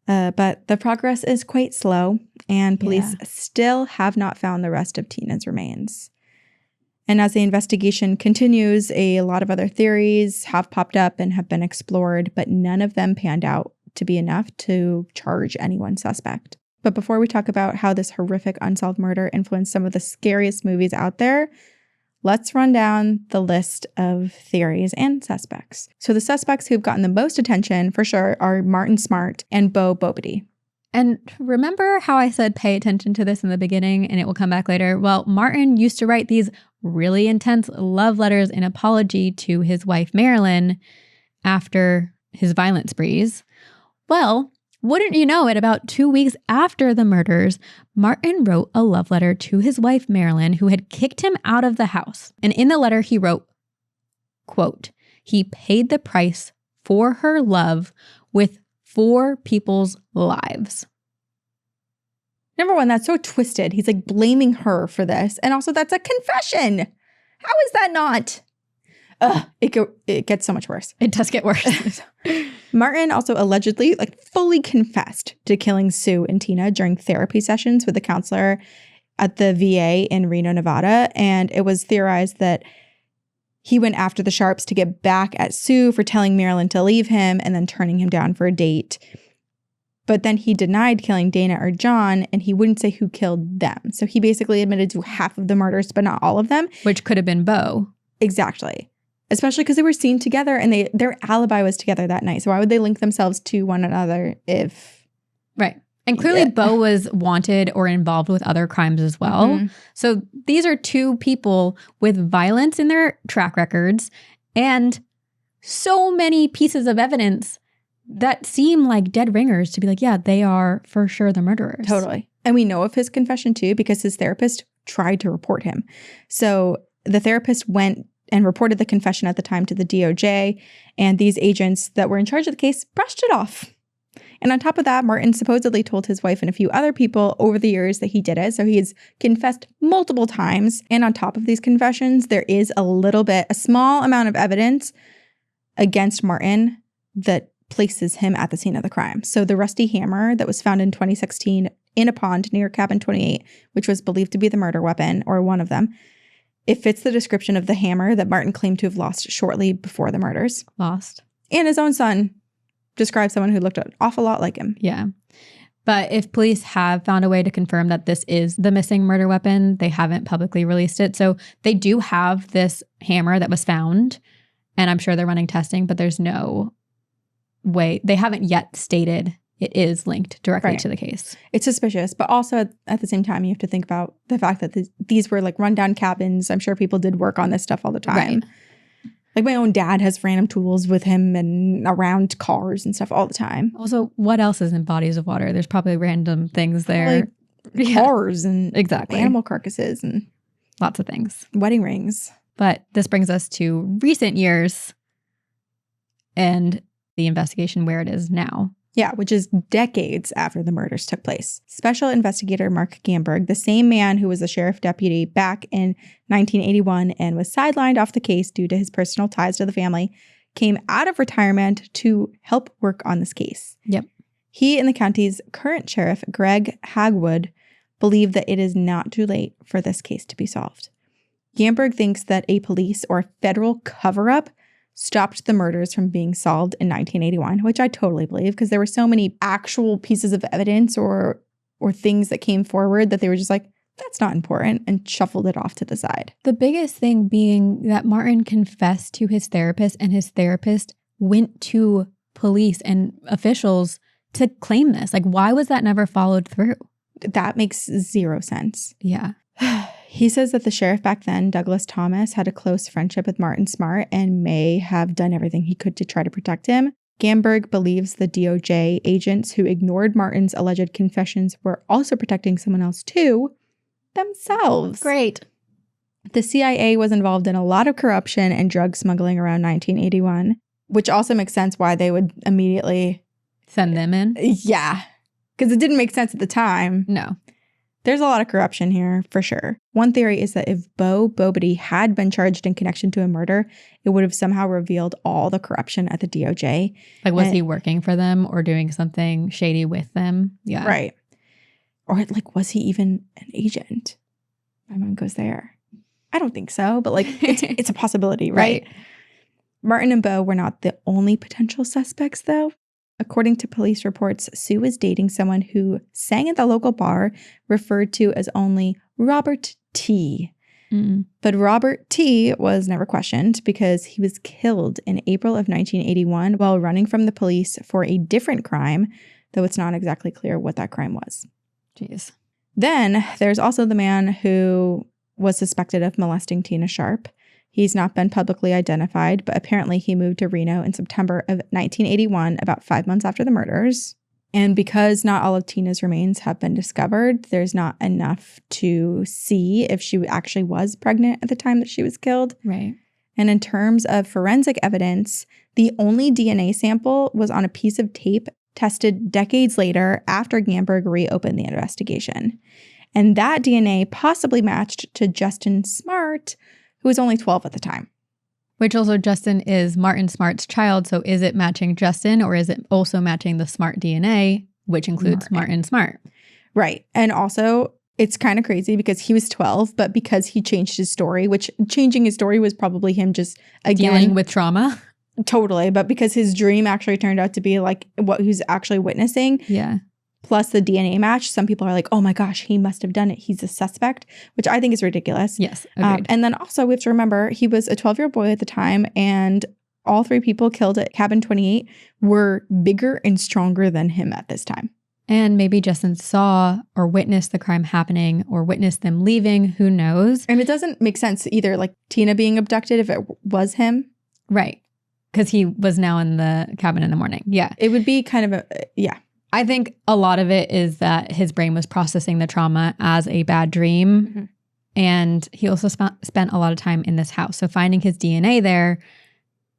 But the progress is quite slow, and police still have not found the rest of Tina's remains. And as the investigation continues, a lot of other theories have popped up and have been explored, but none of them panned out to be enough to charge anyone suspect. But before we talk about how this horrific unsolved murder influenced some of the scariest movies out there, let's run down the list of theories and suspects. So the suspects who've gotten the most attention, for sure, are Martin Smart and Bo Bobity. And remember how I said pay attention to this in the beginning and it will come back later? Well, Martin used to write these really intense love letters in apology to his wife, Marilyn, after his violent sprees. Well, wouldn't you know it, about 2 weeks after the murders, Martin wrote a love letter to his wife, Marilyn, who had kicked him out of the house. And in the letter, he wrote, quote, he paid the price for her love with 4 people's lives. Number one, that's so twisted. He's like blaming her for this. And also that's a confession. How is that not? It gets so much worse. It does get worse. Martin also allegedly fully confessed to killing Sue and Tina during therapy sessions with a counselor at the VA in Reno, Nevada. And it was theorized that he went after the Sharps to get back at Sue for telling Marilyn to leave him and then turning him down for a date. But then he denied killing Dana or John, and he wouldn't say who killed them. So he basically admitted to half of the murders, but not all of them. Which could have been Bo. Exactly. Especially because they were seen together and their alibi was together that night. So why would they link themselves to one another if... Right. And clearly Bo was wanted or involved with other crimes as well. Mm-hmm. So these are 2 people with violence in their track records and so many pieces of evidence that seem like dead ringers to be like, yeah, they are for sure the murderers. Totally. And we know of his confession too because his therapist tried to report him. So the therapist went and reported the confession at the time to the DOJ, and these agents that were in charge of the case brushed it off. And on top of that, Martin supposedly told his wife and a few other people over the years that he did it. So he has confessed multiple times. And on top of these confessions, there is a small amount of evidence against Martin that places him at the scene of the crime. So the rusty hammer that was found in 2016 in a pond near Cabin 28, which was believed to be the murder weapon, or one of them, it fits the description of the hammer that Martin claimed to have lost shortly before the murders. Lost. And his own son described someone who looked an awful lot like him. Yeah. But if police have found a way to confirm that this is the missing murder weapon, they haven't publicly released it. So they do have this hammer that was found, and I'm sure they're running testing, but there's no way. They haven't yet stated it is linked directly to the case. It's suspicious, but also at the same time, you have to think about the fact that these were rundown cabins. I'm sure people did work on this stuff all the time. Right. My own dad has random tools with him and around cars and stuff all the time. Also, what else is in bodies of water? There's probably random things there. Cars and exactly animal carcasses and lots of things. Wedding rings. But this brings us to recent years and the investigation where it is now. Yeah, which is decades after the murders took place. Special investigator Mark Gamberg, the same man who was a sheriff deputy back in 1981 and was sidelined off the case due to his personal ties to the family, came out of retirement to help work on this case. Yep. He and the county's current sheriff, Greg Hagwood, believe that it is not too late for this case to be solved. Gamberg thinks that a police or federal cover-up stopped the murders from being solved in 1981, which I totally believe because there were so many actual pieces of evidence or things that came forward that they were just like, that's not important, and shuffled it off to the side. The biggest thing being that Martin confessed to his therapist, and his therapist went to police and officials to claim this. Why was that never followed through? That makes zero sense. Yeah. He says that the sheriff back then, Douglas Thomas, had a close friendship with Martin Smart and may have done everything he could to try to protect him. Gamberg believes the DOJ agents who ignored Martin's alleged confessions were also protecting someone else too, themselves. Great. The CIA was involved in a lot of corruption and drug smuggling around 1981, which also makes sense why they would immediately send them in. Yeah, because it didn't make sense at the time. No. There's a lot of corruption here, for sure. One theory is that if Bo Bobity had been charged in connection to a murder, it would have somehow revealed all the corruption at the DOJ. Was he working for them or doing something shady with them? Yeah. Right. Or was he even an agent? My mind goes there. I don't think so, but it's a possibility, right? Martin and Bo were not the only potential suspects, though. According to police reports, Sue was dating someone who sang at the local bar referred to as only Robert T. But Robert T. was never questioned because he was killed in April of 1981 while running from the police for a different crime, though it's not exactly clear what that crime was. Jeez. Then there's also the man who was suspected of molesting Tina Sharp. He's not been publicly identified, but apparently he moved to Reno in September of 1981, about 5 months after the murders. And because not all of Tina's remains have been discovered, there's not enough to see if she actually was pregnant at the time that she was killed. Right. And in terms of forensic evidence, the only DNA sample was on a piece of tape tested decades later after Gamberg reopened the investigation. And that DNA possibly matched to Justin Smart, who was only 12 at the time. Which also, Justin is Martin Smart's child. So is it matching Justin or is it also matching the Smart DNA, which includes Martin Smart? Right. And also, it's kind of crazy because he was 12, but because he changed his story, which changing his story was probably him just, again, dealing with trauma. Totally. But because his dream actually turned out to be like what he was actually witnessing. Yeah. Plus the DNA match, some people are like, oh my gosh, he must have done it. He's a suspect, which I think is ridiculous. Yes, agreed. And then also we have to remember he was a 12-year-old boy at the time, and all 3 people killed at Cabin 28 were bigger and stronger than him at this time. And maybe Justin saw or witnessed the crime happening or witnessed them leaving. Who knows? And it doesn't make sense either, like Tina being abducted if it was him. Right. Because he was now in the cabin in the morning. Yeah. It would be kind of yeah. I think a lot of it is that his brain was processing the trauma as a bad dream. Mm-hmm. And he also spent a lot of time in this house. So finding his DNA there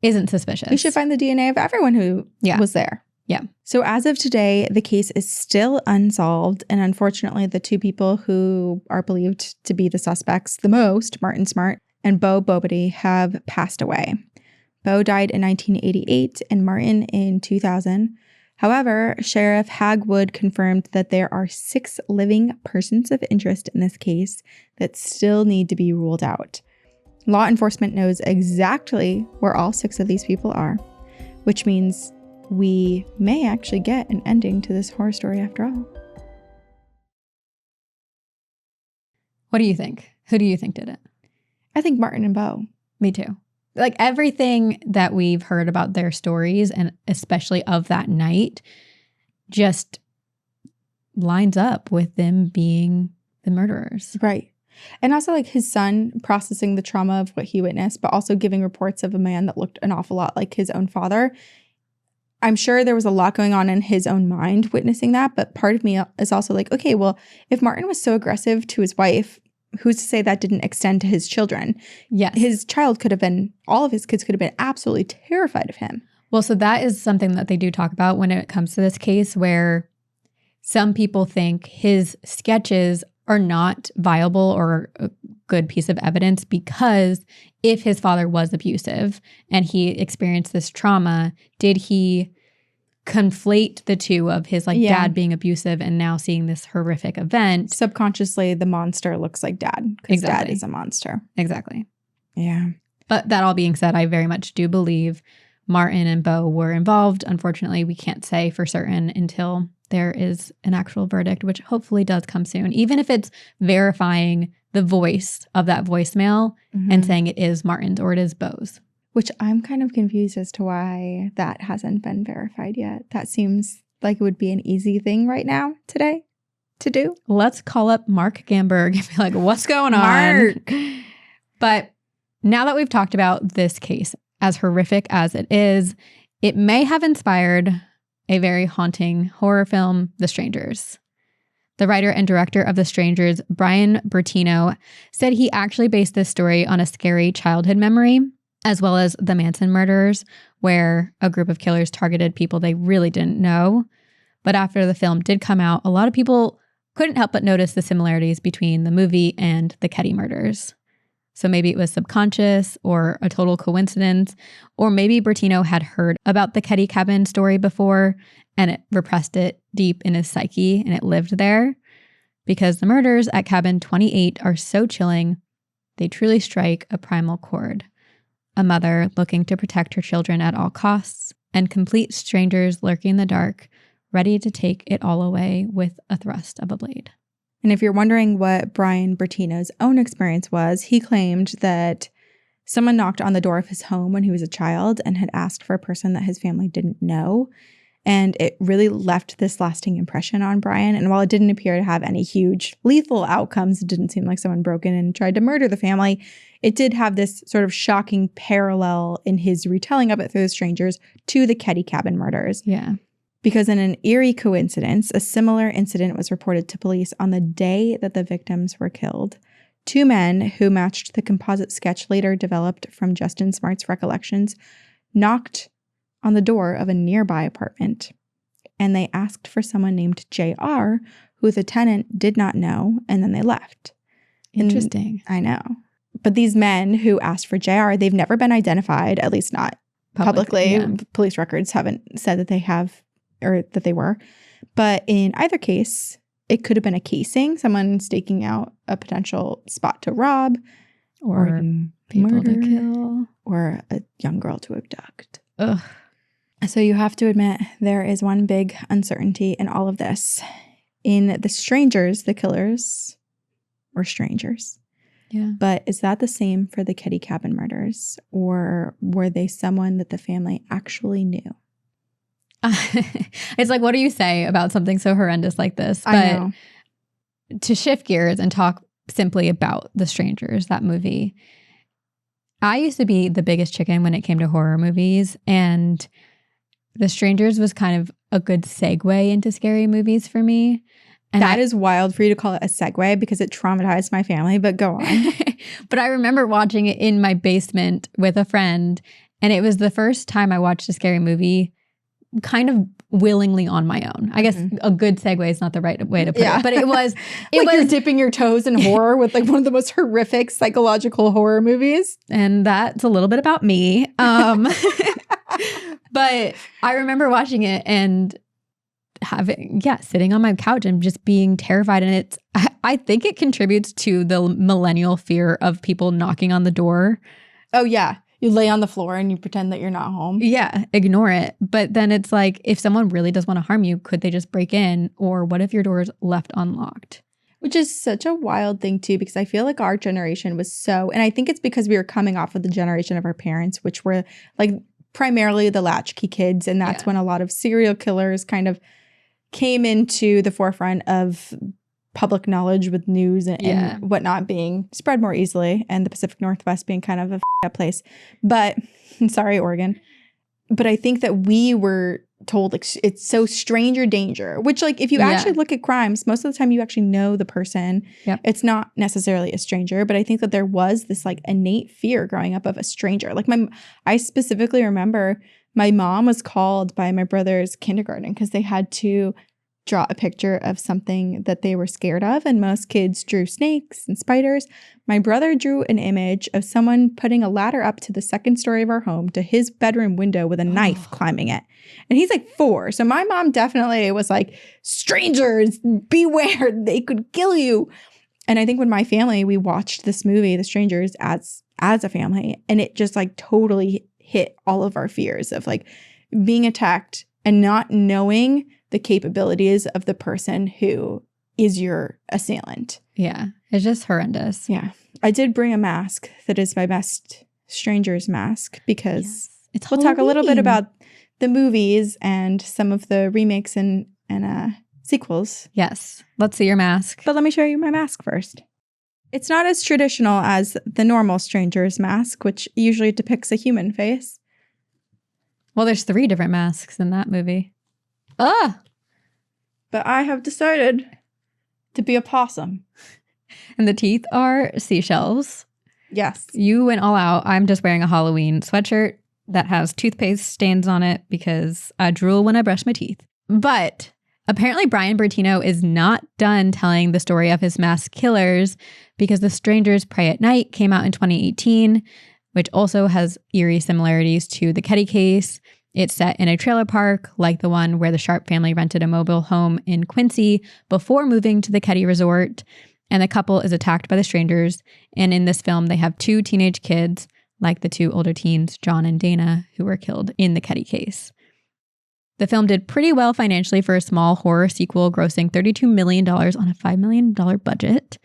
isn't suspicious. We should find the DNA of everyone who was there. Yeah. So as of today, the case is still unsolved. And unfortunately, the 2 people who are believed to be the suspects the most, Martin Smart and Bo Bobity, have passed away. Bo died in 1988 and Martin in 2000. However, Sheriff Hagwood confirmed that there are 6 living persons of interest in this case that still need to be ruled out. Law enforcement knows exactly where all 6 of these people are, which means we may actually get an ending to this horror story after all. What do you think? Who do you think did it? I think Martin and Bo. Me too. Like everything that we've heard about their stories, and especially of that night, just lines up with them being the murderers. Right. And also like his son processing the trauma of what he witnessed, but also giving reports of a man that looked an awful lot like his own father. I'm sure there was a lot going on in his own mind witnessing that, but part of me is also like, okay, well, if Martin was so aggressive to his wife, who's to say that didn't extend to his children? Yes. His child could have been, all of his kids could have been absolutely terrified of him. Well, so that is something that they do talk about when it comes to this case, where some people think his sketches are not viable or a good piece of evidence because if his father was abusive and he experienced this trauma, did he conflate the two of his dad being abusive and now seeing this horrific event? Subconsciously, the monster looks like dad because dad is a monster. Exactly. Yeah. But that all being said, I very much do believe Martin and Bo were involved. Unfortunately, we can't say for certain until there is an actual verdict, which hopefully does come soon. Even if it's verifying the voice of that voicemail and saying it is Martin's or it is Bo's. Which I'm kind of confused as to why that hasn't been verified yet. That seems like it would be an easy thing right now, today, to do. Let's call up Mark Gamberg and be like, what's going on? Mark! But now that we've talked about this case, as horrific as it is, it may have inspired a very haunting horror film, The Strangers. The writer and director of The Strangers, Brian Bertino, said he actually based this story on a scary childhood memory, as well as the Manson murders, where a group of killers targeted people they really didn't know. But after the film did come out, a lot of people couldn't help but notice the similarities between the movie and the Keddie murders. So maybe it was subconscious or a total coincidence, or maybe Bertino had heard about the Keddie cabin story before and it repressed it deep in his psyche and it lived there. Because the murders at Cabin 28 are so chilling, they truly strike a primal chord. A mother looking to protect her children at all costs, and complete strangers lurking in the dark, ready to take it all away with a thrust of a blade. And if you're wondering what Brian Bertino's own experience was, he claimed that someone knocked on the door of his home when he was a child and had asked for a person that his family didn't know. And it really left this lasting impression on Brian. And while it didn't appear to have any huge lethal outcomes, it didn't seem like someone broke in and tried to murder the family. It did have this sort of shocking parallel in his retelling of it through the strangers to the Keddie cabin murders. Yeah. Because in an eerie coincidence, a similar incident was reported to police on the day that the victims were killed. Two men who matched the composite sketch later developed from Justin Smart's recollections knocked on the door of a nearby apartment, and they asked for someone named JR, who the tenant did not know, and then they left. Interesting. I know. But these men who asked for JR, they've never been identified, at least not publicly. Yeah. Police records haven't said that they have or that they were. But in either case, it could have been a casing, someone staking out a potential spot to rob, Or people murder, to kill. or a young girl to abduct. Ugh. So you have to admit there is one big uncertainty in all of this. In the strangers, the killers were strangers. Yeah. But is that the same for the Keddie cabin murders? Or were they someone that the family actually knew? It's like, what do you say about something so horrendous like this? But I know. to shift gears and talk simply about The Strangers, that movie, I used to be the biggest chicken when it came to horror movies, and The Strangers was kind of a good segue into scary movies for me. And That is wild for you to call it a segue because it traumatized my family, but go on. But I remember watching it in my basement with a friend, and it was the first time I watched a scary movie kind of willingly on my own. I guess a good segue is not the right way to put it, but it was You're dipping your toes in horror with like one of the most horrific psychological horror movies. And that's a little bit about me. But I remember watching it and sitting on my couch and just being terrified. And I think it contributes to the millennial fear of people knocking on the door. Oh, yeah. You lay on the floor and you pretend that you're not home. Yeah, ignore it. But then it's like, if someone really does want to harm you, could they just break in? Or what if your door is left unlocked? Which is such a wild thing too, because I feel like our generation was so, and I think it's because we were coming off of the generation of our parents, which were like primarily the latchkey kids. And that's when a lot of serial killers kind of came into the forefront of public knowledge with news and whatnot being spread more easily, and the Pacific Northwest being kind of a f***ed up place. But, sorry, Oregon. But I think that we were told like, it's so stranger danger, which like if you actually look at crimes, most of the time you actually know the person. Yep. It's not necessarily a stranger, but I think that there was this like innate fear growing up of a stranger. Like I specifically remember my mom was called by my brother's kindergarten because they had to draw a picture of something that they were scared of, and most kids drew snakes and spiders. My brother drew an image of someone putting a ladder up to the second story of our home to his bedroom window with a knife climbing it. And he's like 4. So my mom definitely was like, strangers, beware, they could kill you. And I think when my family, we watched this movie, The Strangers, as a family, and it just like totally hit all of our fears of like being attacked and not knowing the capabilities of the person who is your assailant. Yeah, it's just horrendous. Yeah. I did bring a mask that is my best stranger's mask because we'll talk a little bit about the movies and some of the remakes and sequels. Yes. Let's see your mask. But let me show you my mask first. It's not as traditional as the normal stranger's mask, which usually depicts a human face. Well, there's 3 different masks in that movie. But I have decided to be a possum. And the teeth are seashells. Yes. You went all out. I'm just wearing a Halloween sweatshirt that has toothpaste stains on it because I drool when I brush my teeth. But apparently Brian Bertino is not done telling the story of his masked killers because The Strangers Pray at Night came out in 2018, which also has eerie similarities to the Keddie case. It's set in a trailer park like the one where the Sharp family rented a mobile home in Quincy before moving to the Keddie resort. And the couple is attacked by the strangers. And in this film, they have 2 teenage kids, like the 2 older teens, John and Dana, who were killed in the Keddie case. The film did pretty well financially for a small horror sequel, grossing $32 million on a $5 million budget.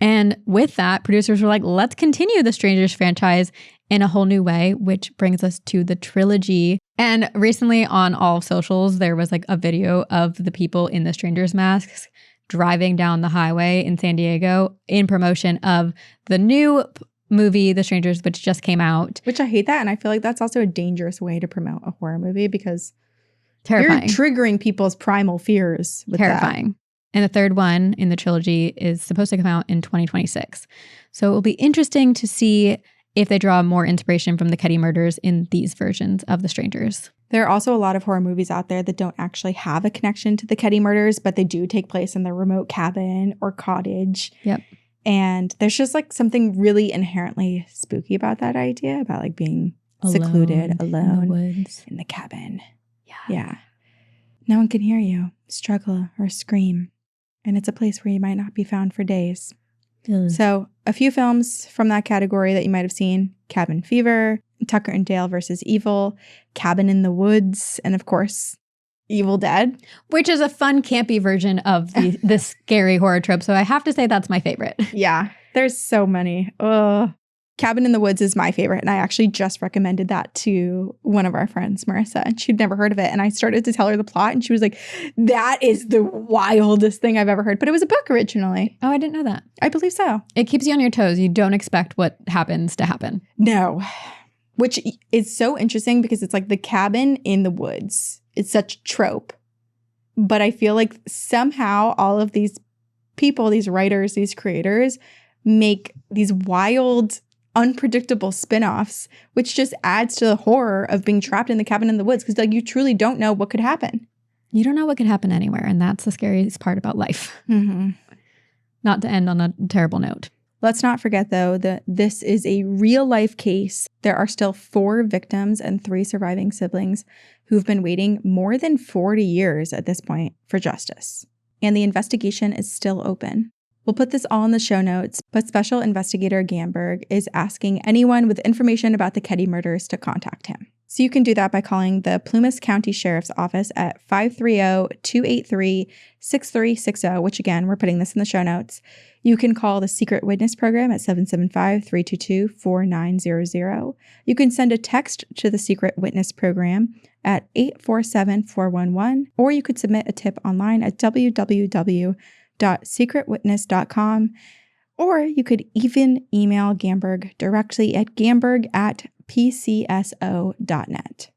And with that, producers were like, let's continue the Strangers franchise in a whole new way, which brings us to the trilogy. And recently on all socials, there was like a video of the people in the Strangers masks driving down the highway in San Diego in promotion of the new movie, The Strangers, which just came out. Which I hate that. And I feel like that's also a dangerous way to promote a horror movie because Terrifying. you're triggering people's primal fears with Terrifying. And the third one in the trilogy is supposed to come out in 2026. So it will be interesting to see if they draw more inspiration from the Keddie murders in these versions of The Strangers. There are also a lot of horror movies out there that don't actually have a connection to the Keddie murders, but they do take place in the remote cabin or cottage. Yep. And there's just like something really inherently spooky about that idea, about like being secluded, alone in the woods, in the cabin. Yeah. No one can hear you struggle or scream. And it's a place where you might not be found for days. Ugh. So a few films from that category that you might have seen: Cabin Fever, Tucker and Dale versus Evil, Cabin in the Woods, and of course, Evil Dead. Which is a fun, campy version of the scary horror trope. So I have to say that's my favorite. Yeah, there's so many. Ugh. Cabin in the Woods is my favorite. And I actually just recommended that to one of our friends, Marissa, and she'd never heard of it. And I started to tell her the plot and she was like, that is the wildest thing I've ever heard. But it was a book originally. Oh, I didn't know that. I believe so. It keeps you on your toes. You don't expect what happens to happen. No. Which is so interesting because it's like the cabin in the woods. It's such a trope. But I feel like somehow all of these people, these writers, these creators, make these wild, unpredictable spin-offs, which just adds to the horror of being trapped in the cabin in the woods because like you truly don't know what could happen. You don't know what could happen anywhere, and that's the scariest part about life. Mm-hmm. Not to end on a terrible note. Let's not forget, though, that this is a real-life case. There are still 4 victims and 3 surviving siblings who've been waiting more than 40 years at this point for justice. And the investigation is still open. We'll put this all in the show notes, but Special Investigator Gamberg is asking anyone with information about the Keddie murders to contact him. So you can do that by calling the Plumas County Sheriff's Office at 530-283-6360, which again, we're putting this in the show notes. You can call the Secret Witness Program at 775-322-4900. You can send a text to the Secret Witness Program at 847-411, or you could submit a tip online at www.secretwitness.com, or you could even email Gamberg directly at gamberg@pcso.net.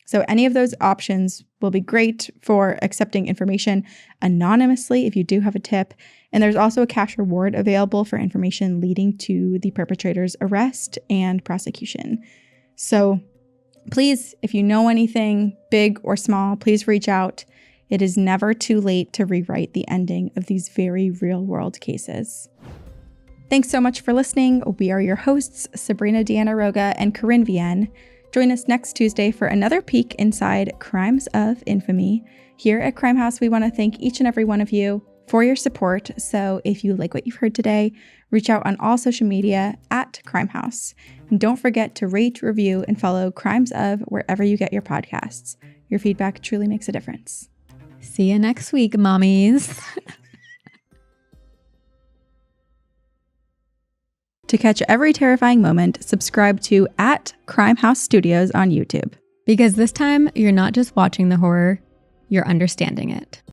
So any of those options will be great for accepting information anonymously if you do have a tip. And there's also a cash reward available for information leading to the perpetrator's arrest and prosecution. So please, if you know anything big or small, please reach out. It is never too late to rewrite the ending of these very real-world cases. Thanks so much for listening. We are your hosts, Sabrina Deana-Roga and Corinne Vien. Join us next Tuesday for another peek inside Crimes of Infamy. Here at Crime House, we want to thank each and every one of you for your support. So if you like what you've heard today, reach out on all social media at Crime House. And don't forget to rate, review, and follow Crimes of wherever you get your podcasts. Your feedback truly makes a difference. See you next week, mommies. To catch every terrifying moment, subscribe to @Crimehouse Studios on YouTube. Because this time, you're not just watching the horror, you're understanding it.